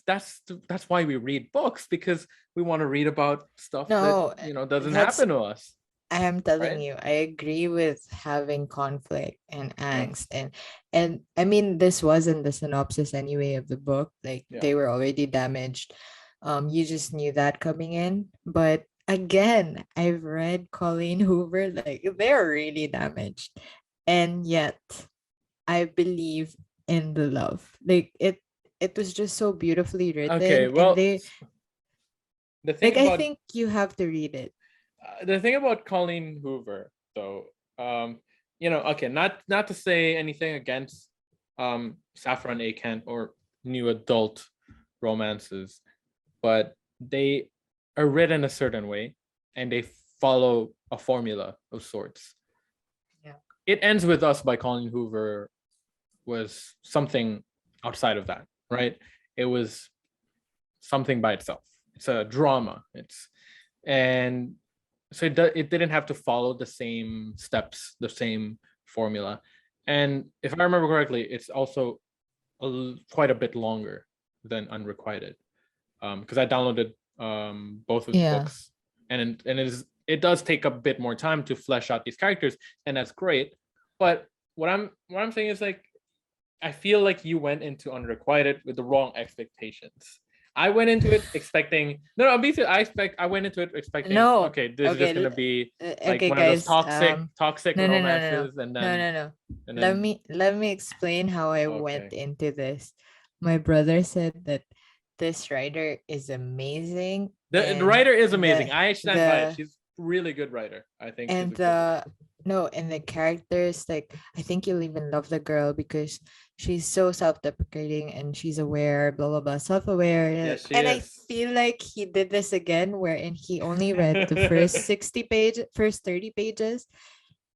that's why we read books because we want to read about stuff that No, doesn't that's happen to us. I am telling right? you, I agree with having conflict and Mm, angst, and I mean this wasn't the synopsis anyway of the book. Like yeah. they were already damaged. You just knew that coming in. But again, I've read Colleen Hoover, like they're really damaged. And yet I believe in the love. Like it was just so beautifully Okay. written, and Well, they the thing like I about think you have to read it. Colleen Hoover, though, okay, not to say anything against Saffron A. Kent or new adult romances, but they are written a certain way and they follow a formula of sorts. Yeah. It Ends with Us by Colleen Hoover was something outside of that, right? It was something by itself. It's a drama. And so it didn't have to follow the same steps, the same formula. And if I remember correctly, it's also quite a bit longer than Unrequited, because I downloaded both of the Yeah. books, and it does take a bit more time to flesh out these characters, and that's great. But what I'm saying is, like, I feel like you went into Unrequited with the wrong expectations. I went into it expecting I went into it expecting, No. okay, this is Okay. just gonna be like Okay, one of those guys. toxic No, no, no, no, no, romances, and no, then no, no. and Let then me let me explain how I went okay. into this. My brother said that this writer is amazing, The and writer is amazing. the I stand by it. the She's a really good writer. I think she's and a good writer. the no, and the characters, like I think you'll even love the girl because she's so self-deprecating and she's aware, blah blah blah, self-aware. Yes, she And I is. feel like he did this again, wherein he only read the first 30 pages,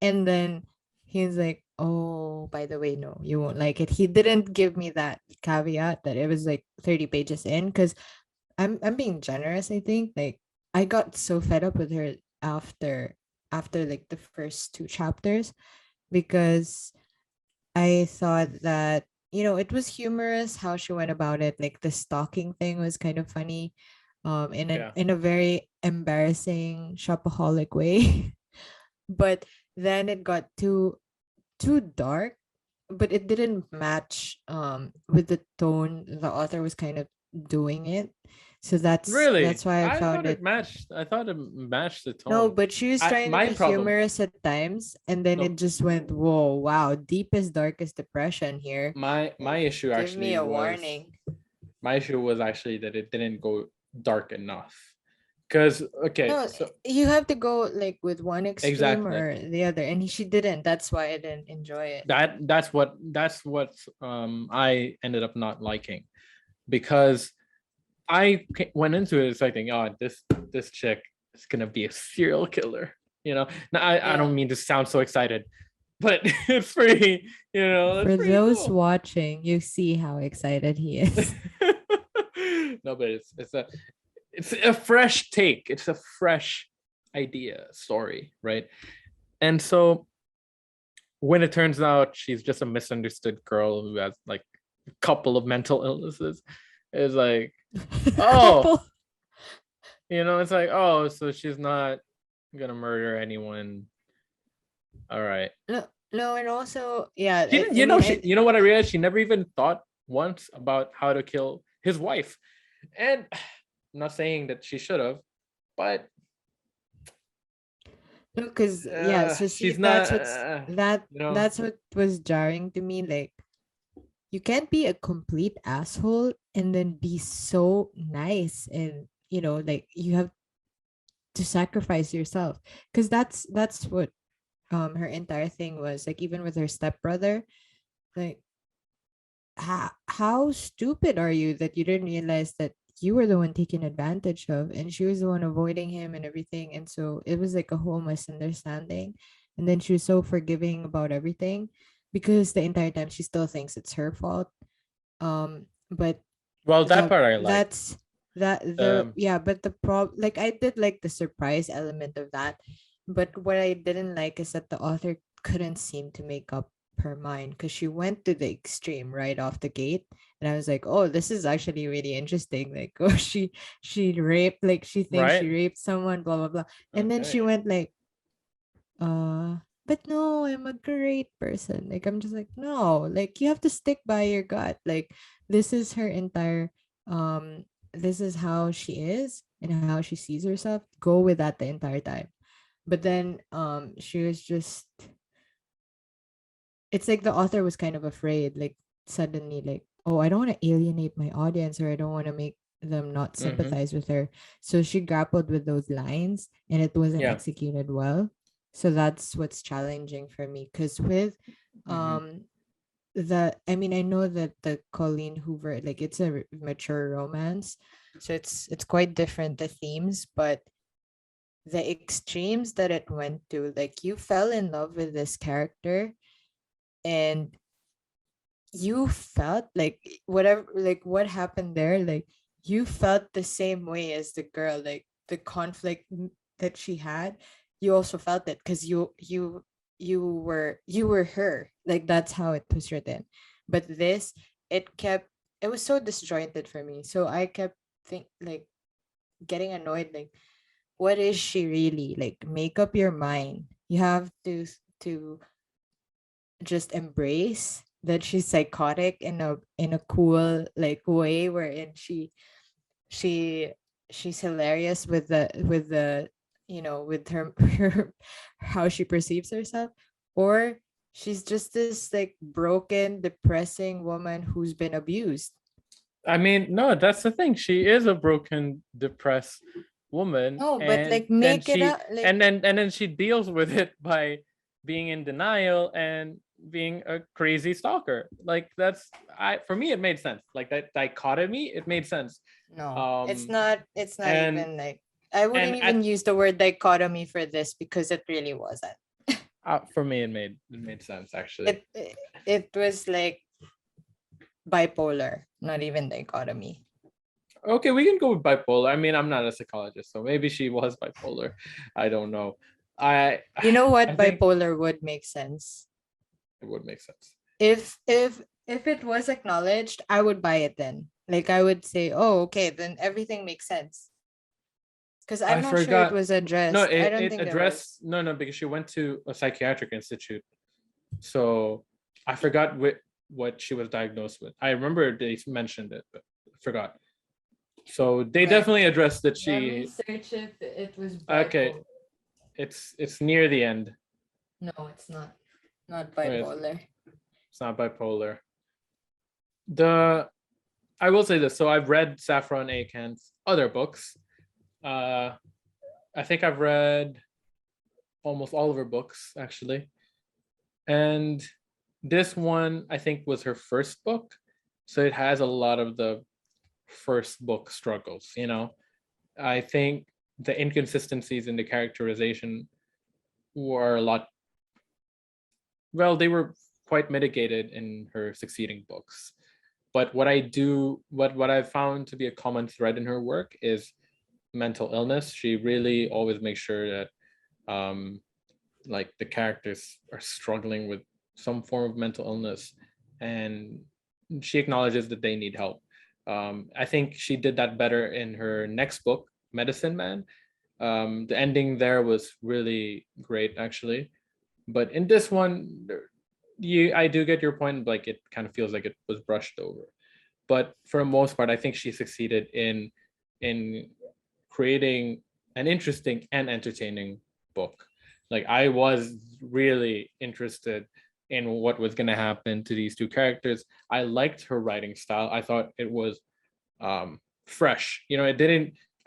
and then he's like, oh, by the way, no, you won't like it. He didn't give me that caveat that it was like 30 pages in, because I'm being generous, I think. Like I got so fed up with her after like the first two chapters, because I thought that, it was humorous how she went about it. Like the stalking thing was kind of funny, Yeah. in a very embarrassing shopaholic way. But then it got too dark, but it didn't match with the tone the author was kind of doing it. So that's Really? why I I found thought it it. matched. I thought it matched the No, tone. but she was I trying to My be problem. humorous at times, and then No, it just went, whoa, wow, deepest darkest depression here. my Like, issue give me actually a was warning. that it didn't go dark enough. Because okay, No, so you have to go like with one extreme exactly, or the other, and she didn't. That's why I didn't enjoy it. that's what I ended up not liking, because went into it expecting, oh, this chick is gonna be a serial killer. Now, I Yeah. don't mean to sound so excited, but it's pretty, that's For pretty those cool. watching, you see how excited he is. No, but it's a fresh take. It's a fresh idea story, right? And so when it turns out she's just a misunderstood girl who has like a couple of mental illnesses, it's like, oh, Couple. it's like, oh, so she's not gonna murder anyone. All right. No, no, and also, yeah, She didn't, I mean, you know what I realized? She never even thought once about how to kill his wife. And I'm not saying that she should have, but no, because yeah, so see, she's not, that's what was jarring to me. Like, you can't be a complete asshole and then be so nice, and like you have to sacrifice yourself, because that's what her entire thing was. Like even with her stepbrother, like how stupid are you that you didn't realize that you were the one taken advantage of and she was the one avoiding him and everything, and so it was like a whole misunderstanding, and then she was so forgiving about everything because the entire time she still thinks it's her fault. But well, that the part I liked. that's that the Um, yeah, but the like I did like the surprise element of that, but what I didn't like is that the author couldn't seem to make up her mind, because she went to the extreme right off the gate, and I was like, oh, this is actually really interesting. Like, oh, she raped, like she thinks she right? raped someone, blah blah blah, and then she Okay. went like, but no, I'm a great person. Like, I'm just like, no, like, you have to stick by your gut. Like, this is her entire, um, this is how she is and how she sees herself. Go with that the entire time. But then, she was just, it's like the author was kind of afraid, like, suddenly, like, oh, I don't want to alienate my audience, or I don't want to make them not Mm-hmm. sympathize with her. So she grappled with those lines and it wasn't Yeah. executed well. So that's what's challenging for me. Because with Mm-hmm. um I mean, I know that the Colleen Hoover, like, it's a mature romance, so it's quite different, the themes, but the extremes that it went to, like, you fell in love with this character, and you felt like whatever, like, what happened there, like, you felt the same way as the girl, like the conflict that she had. You also felt it because you were her, like, that's how it was written. But this, it was so disjointed for me, so I kept like getting annoyed, like, what is she really, like, make up your mind. You have to just embrace that she's psychotic in a cool, like, way, wherein she she's hilarious with the with her, her how she perceives herself, or she's just this, like, broken, depressing woman who's been abused. I mean, no, that's the thing. She is a broken, depressed woman, No, but, and like, make it she up, like, and then she deals with it by being in denial and being a crazy stalker. Like that's I for me it made sense. Like that dichotomy, it made sense. no, it's Um not, it's not and even like, I wouldn't and even at use the word dichotomy for this because it really wasn't. for me it made sense actually. It was like bipolar, not even dichotomy. Okay, we can go with bipolar. I mean, I'm not a psychologist, so maybe she was bipolar. I don't know. I You know I what, think bipolar would make sense. it would make sense. If it was acknowledged, I would buy it then. Like, I would say, oh, okay, then everything makes sense. Because I'm I not sure it forgot. was No, addressed. I don't it think there was. addressed no because she went to a psychiatric institute. So I forgot what she was diagnosed with. I remember they mentioned it, but I forgot. So they Okay. definitely addressed that Let me she search if it was okay, bipolar. it's near the end. No, it's not. Not Okay, bipolar. it's not bipolar. The I will say this. So I've read Saffron A's other books. Uh, I think I've read almost all of her books actually, and this one I think was her first book, so it has a lot of the first book struggles. I think the inconsistencies in the characterization were a lot. Well, they were quite mitigated in her succeeding books. But what I found to be a common thread in her work is mental illness. She really always makes sure that um, like the characters are struggling with some form of mental illness, and she acknowledges that they need help. I think she did that better in her next book, Medicine Man. The ending there was really great, actually. But in this one, I do get your point. Like it kind of feels like it was brushed over. But for the most part, I think she succeeded in creating an interesting and entertaining book. Like I was really interested in what was going to happen to these two characters. I liked her writing style. I thought it was fresh.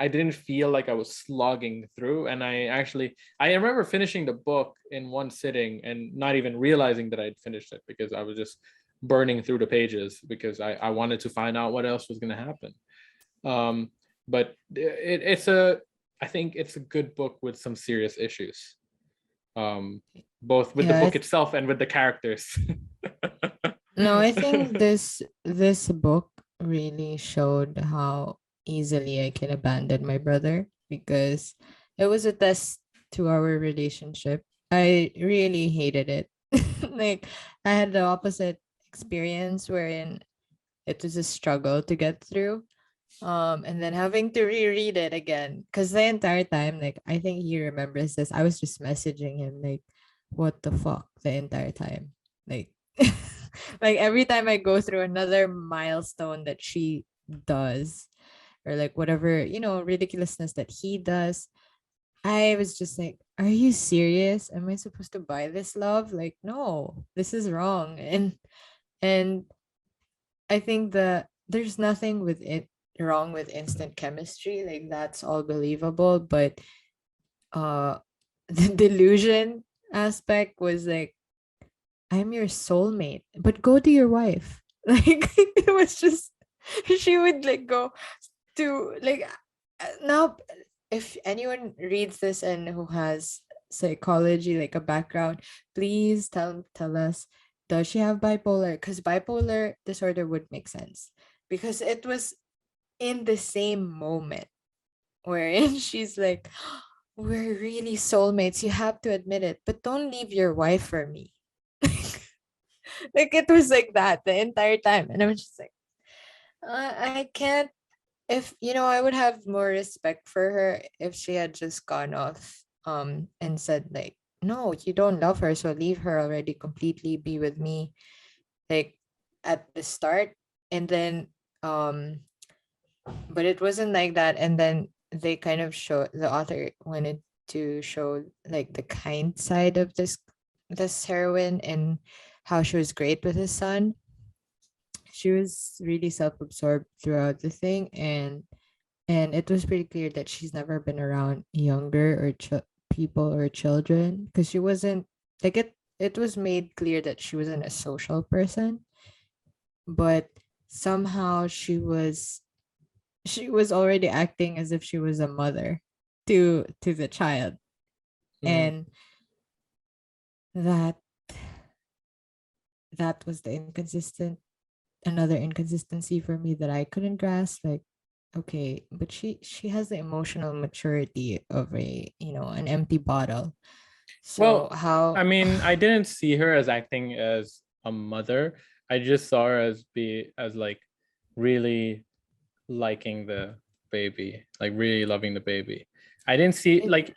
I didn't feel like I was slogging through, and I remember finishing the book in one sitting and not even realizing that I'd finished it because I was just burning through the pages because I wanted to find out what else was going to happen. um but it's a I think it's a good book with some serious issues, both with the Yeah, book itself and with the characters. no, I think this book really showed how easily I can abandon my brother, because it was a test to our relationship. I really hated it. Like, I had the opposite experience, wherein it was a struggle to get through. And then having to reread it again. Because the entire time, like, I think he remembers this. I was just messaging him, like, what the fuck the entire time. Like, like every time I go through another milestone that she does, or like whatever, ridiculousness that he does, I was just like, are you serious? Am I supposed to buy this, love? Like, no, this is wrong. And I think that there's nothing with it wrong with instant chemistry. Like, that's all believable. But the delusion aspect was like, I'm your soulmate, but go to your wife. Like, it was just, she would like go to like, now if anyone reads this and who has psychology like a background, please tell us, does she have bipolar? Because bipolar disorder would make sense, because it was in the same moment wherein she's like, we're really soulmates, you have to admit it, but don't leave your wife for me. Like, it was like that the entire time, and I was just like, I can't. If I would have more respect for her if she had just gone off and said like, no, you don't love her, so leave her already completely, be with me, like, at the start. And then but it wasn't like that. And then they kind of show, the author wanted to show like the kind side of this heroine, and how she was great with his son. She was really self-absorbed throughout the thing, and it was pretty clear that she's never been around younger or people or children, because she wasn't like, it was made clear that she wasn't a social person, but somehow she was already acting as if she was a mother to the child. Mhm. And that that was the another inconsistency for me that I couldn't grasp. Like, okay, but she has the emotional maturity of an empty bottle. So Well, I how mean, I didn't see her as acting as a mother. I just saw her as like really liking the baby, like really loving the baby. I didn't see it, like,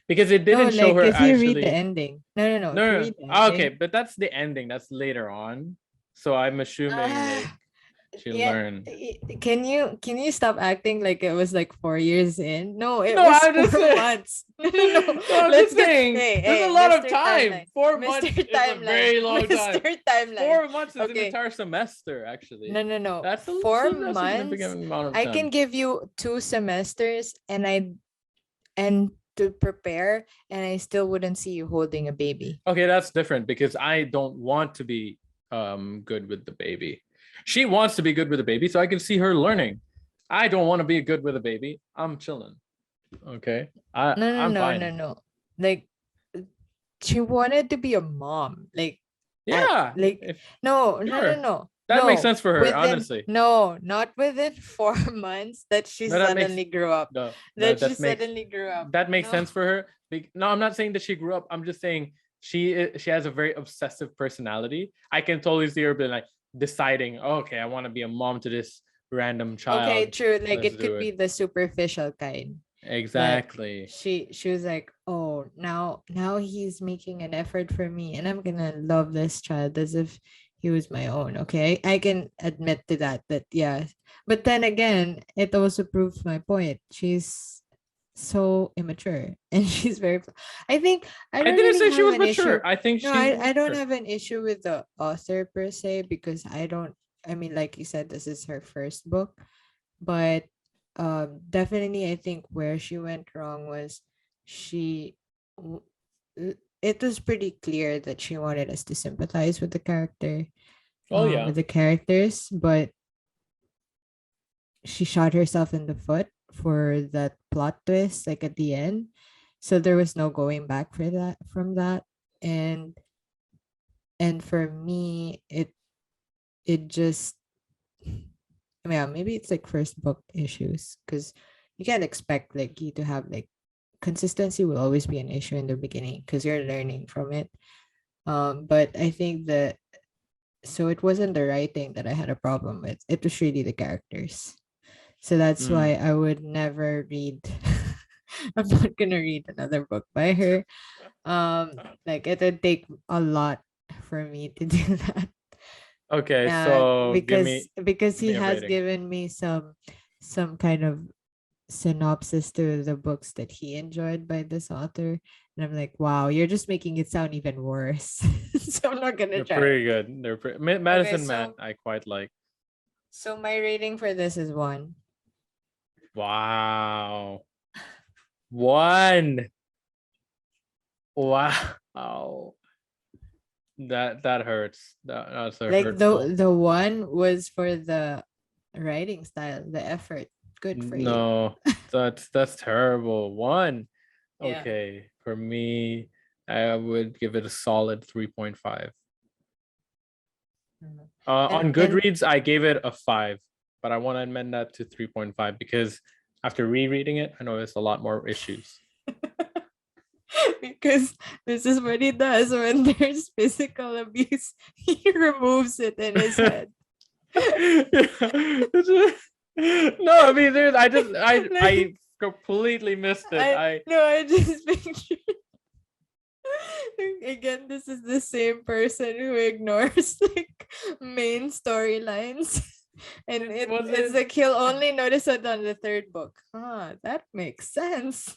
because it no, didn't show like her if you read the actually. ending. No, if you No, no. read the Ah, okay, ending. but that's the ending. That's later on. So I'm assuming like Ah, she yeah. learned. Can you stop acting like it was like 4 years in? No, it No, was I'm four just saying. months. No, No, I'm let's just get, saying. hey, There's a hey, lot of Mr. time. Timeline. 4 months Mr. is a Timeline. very long time. Mr. Timeline. 4 months is an Okay. entire semester, actually. No. That's Four a months. significant amount of I can time. give you 2 semesters, and to prepare, and I still wouldn't see you holding a baby. Okay, that's different because I don't want to be good with the baby. She wants to be good with the baby, so I can see her learning. I don't want to be good with a baby. I'm chilling. Okay, No, no, I'm no, no, fine. no. Like, she wanted to be a mom. Like, at Yeah, like if no, no, no, sure, no. that makes No. sense for her. Within Honestly, no, not within 4 months that she no, that makes suddenly grew up. no, no, That she suddenly grew up. that makes No. sense for her. No, I'm not saying that she grew up. I'm just saying she has a very obsessive personality. I can totally see her being like deciding, oh, okay, I want to be a mom to this random Okay, child. true. Like, Let's it do could it. be the superficial kind. That Exactly. she was like, oh, now he's making an effort for me, and I'm gonna love this child as if he was my own. Okay, I can admit to that, yeah. But then again, it also proves my point. She's so immature, and she's very, I think I I don't didn't really say she have was an issue. mature. I think No, she's I don't mature. have an issue with the author per se, because I mean, like you said, this is her first book. But definitely I think where she went wrong was, she w- it was pretty clear that she wanted us to sympathize with the Oh yeah. with the characters, but she shot herself in the foot for that plot twist, like at the end. So there was no going back for that from that. And for me, it just, yeah, maybe it's like first book issues, because you can't expect like you to have like, consistency will always be an issue in the beginning because you're learning from it. But I think that, so it wasn't the writing that I had a problem with. It was really the characters. So that's Mm. why I would never read. I'm not gonna read another book by her. Like it would take a lot for me to do that. Okay, Yeah, so because give he me a has rating. given me some kind of synopsis to the books that he enjoyed by this author. And I'm like, wow, you're just making it sound even worse. So I'm not gonna They're try it. pretty good. They're Okay, Medicine Man. so I quite like. my rating for this is 1. Wow, 1. Wow, that hurts. That's a Like hurtful. the 1 was for the writing style, the effort. Good for you. No, that's terrible. 1. Yeah. Okay, for me, I would give it a solid 3.5. Mhm. On And Goodreads, I gave it a 5, but I want to amend that to 3.5 because after rereading it, I noticed a lot more issues. because this is what he does when there's physical abuse. He removes it in his head. No, I mean, dude, I Like, completely missed it. I just picture again, this is the same person who ignores like main storylines. And It it's wasn't. like he'll only notice it on the 3rd book. Ah, that makes sense.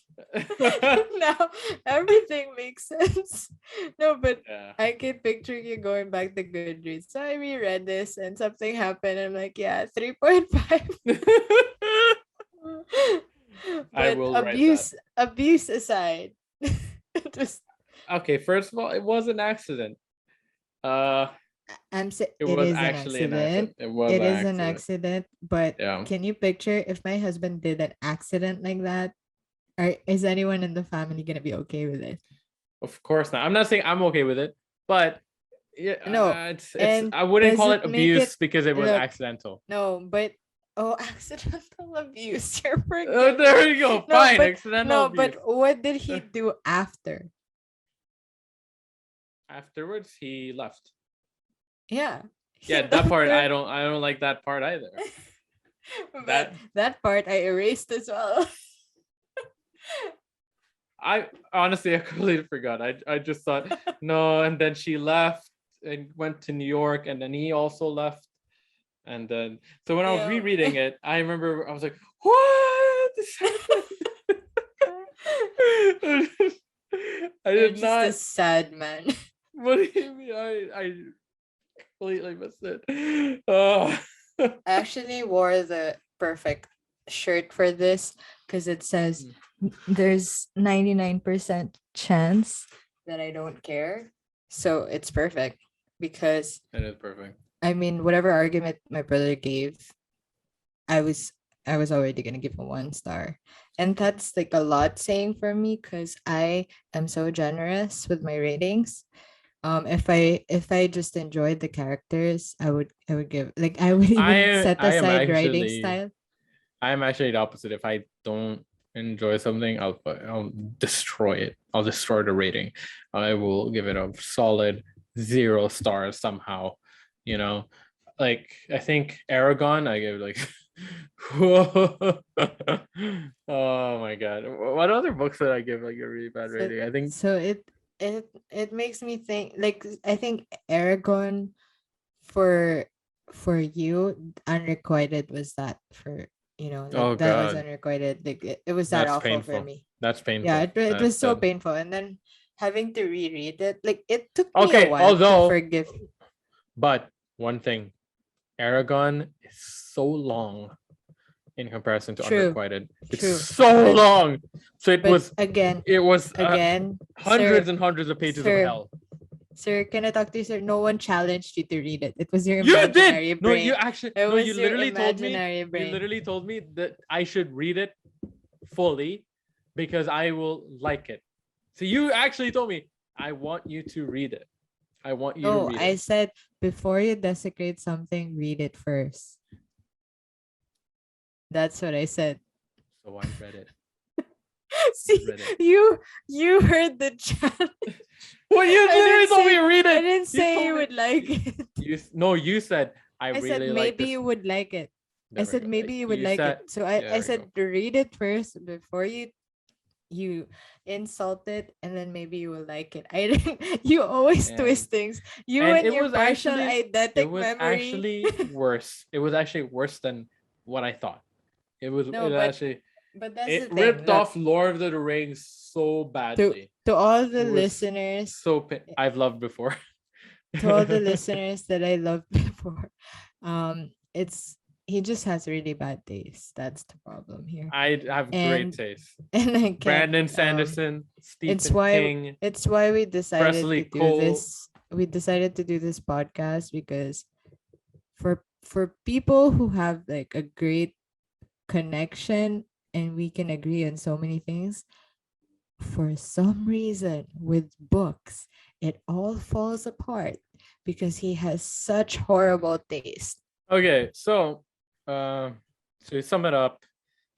Now everything makes sense. No, but Yeah. I can picture you going back to Goodreads. So I reread this and something happened. I'm like, yeah, 3.5. I But will write that. abuse aside, it was Okay, first of all, it was an accident. Uh, it it was is an actually an accident. accident. It was It an is an accident. accident, but Yeah. can you picture if my husband did an accident like that? Is anyone in the family gonna be okay with it? Of course not. I'm not saying I'm okay with it, but yeah, No. it's. And I wouldn't does call it it make it abuse because it was look accidental. no, but oh, accidental abuse. You're forgiving. There you go. No, Fine, but accidental abuse. what did he do after? Afterwards, he left. Yeah. He Yeah, that left part her. I don't like that part either. But That that part I erased as well. I honestly I completely forgot. I just thought no, and then she left and went to New York, and then he also left. And then so when I was Yeah. rereading it, I remember I was like, "What this happened?" I You're did just a not. sad man. What do you mean? I completely missed it. Oh. I actually wore the perfect shirt for this because it says there's 99% chance that I don't care. So it's perfect because It is perfect. I mean whatever argument my brother gave, I was I was already gonna give him 1 star. And that's like a lot saying for me because I am so generous with my ratings. If I just enjoyed the characters, I would give like I would even set I am aside writing actually style. the opposite. If I don't enjoy something, I'll destroy it. I'll destroy the rating. I will give it a solid 0 stars somehow. You know, like I think Aragon, I gave like. Oh my god! What other books did I give like a really bad So rating? I think so it makes me think like I think Aragon for you unrequited was that for like oh that was god, unrequited like it was that that's awful for painful. me. That's Yeah, painful. it was That's so that. painful and then having to reread it like it took me a Okay, while to although, forgive. but one thing, Aragon is so long in comparison to True, Unrequited. It's true. so But long. So again, it was sir, hundreds and hundreds of pages of sir, hell. sir, can I talk to you, sir? No one challenged you to read it. It was your You did. imaginary No, you brain. actually It no, you was your literally told me. imaginary You brain. literally told me that I should read it fully because I will like it. So you actually told me I want you to read it. I want you to No, read I it. said before you desecrate something, read it first. That's what I said. So I read it. See, Read it. you heard the challenge. Well, you literally told me to read I it. didn't You say told you me. would like it. You no, you said I I said really like maybe this. you would like it. I There we said go. maybe you would like said, it. So there I we said go. to read it first before you insult it, and then maybe you will like it. I didn't. You always And twist things. You and and your partial eidetic memory. worse. It was actually worse than what I thought. No, but that's the It thing. ripped Look, off Lord of the Rings so to badly. to all the It was listeners, I've loved before. to all the listeners that I loved before, it's he just has really bad taste. That's the problem here. I have great And taste. and I can't Brandon Sanderson, it's Stephen why King, it's why we decided to Presley do Cole. this. We decided to do this podcast because for people who have like a great connection and we can agree on so many things, for some reason with books it all falls apart because he has such horrible taste. Okay, so to sum it up,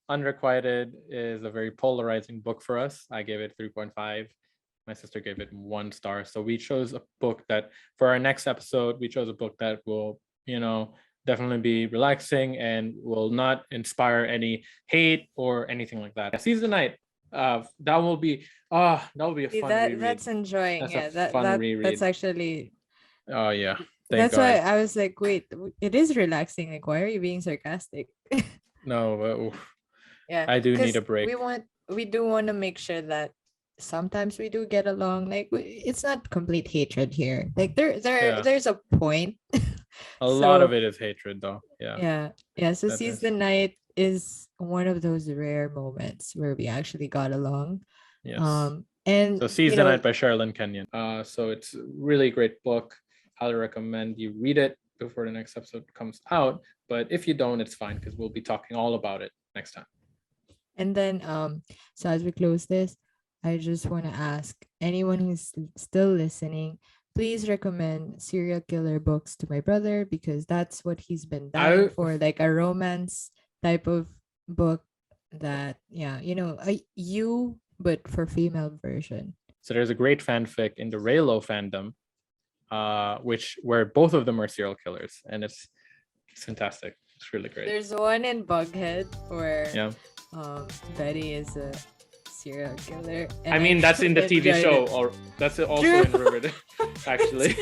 Unrequited is a very polarizing book for us. I gave it 3.5. My sister gave it 1 star. So we chose a book that, for our next episode, we chose a book that will, definitely be relaxing and will not inspire any hate or anything like that. Seize the Night. That will be a See, fun reread. that's enjoying. That's Yeah, a fun reread. that's actually. Oh yeah. Thank That's God. why I was like, wait, it is relaxing. Like, why are you being sarcastic? No, Yeah, I do need a 'cause break. we do want to make sure that sometimes we do get along. Like, it's not complete hatred here. Like, Yeah. there's a point. A lot of it is hatred, though. Yeah. Yeah. So That Seize is. the Night is one of those rare moments where we actually got along. Yes. And So Seize the Night by Sherilyn Kenyon. So it's a really great book. Highly recommend you read it before the next episode comes out. But if you don't, it's fine because we'll be talking all about it next time. And then so as we close this, I just want to ask anyone who's still listening, please recommend serial killer books to my brother because that's what he's been dying for, like a romance type of book that but for female version. So there's a great fanfic in the Raylo fandom, where both of them are serial killers, and it's fantastic. It's really great. There's one in Bughead where yeah. Betty is a serial killer. I mean, that's in the TV show, or that's also True. In Riverdale, actually.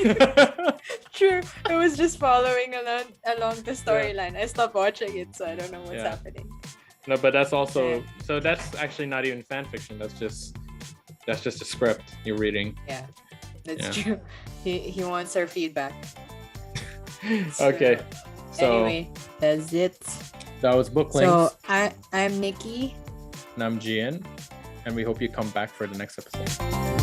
True. It was just following along the storyline. I stopped watching it, so I don't know what's happening. No, but that's also so that's actually not even fan fiction. That's just a script you're reading. Yeah, that's true. He wants our feedback. Okay. So anyway, that's it. That was Booklings. So I'm Nikki. And I'm Gian. And we hope you come back for the next episode.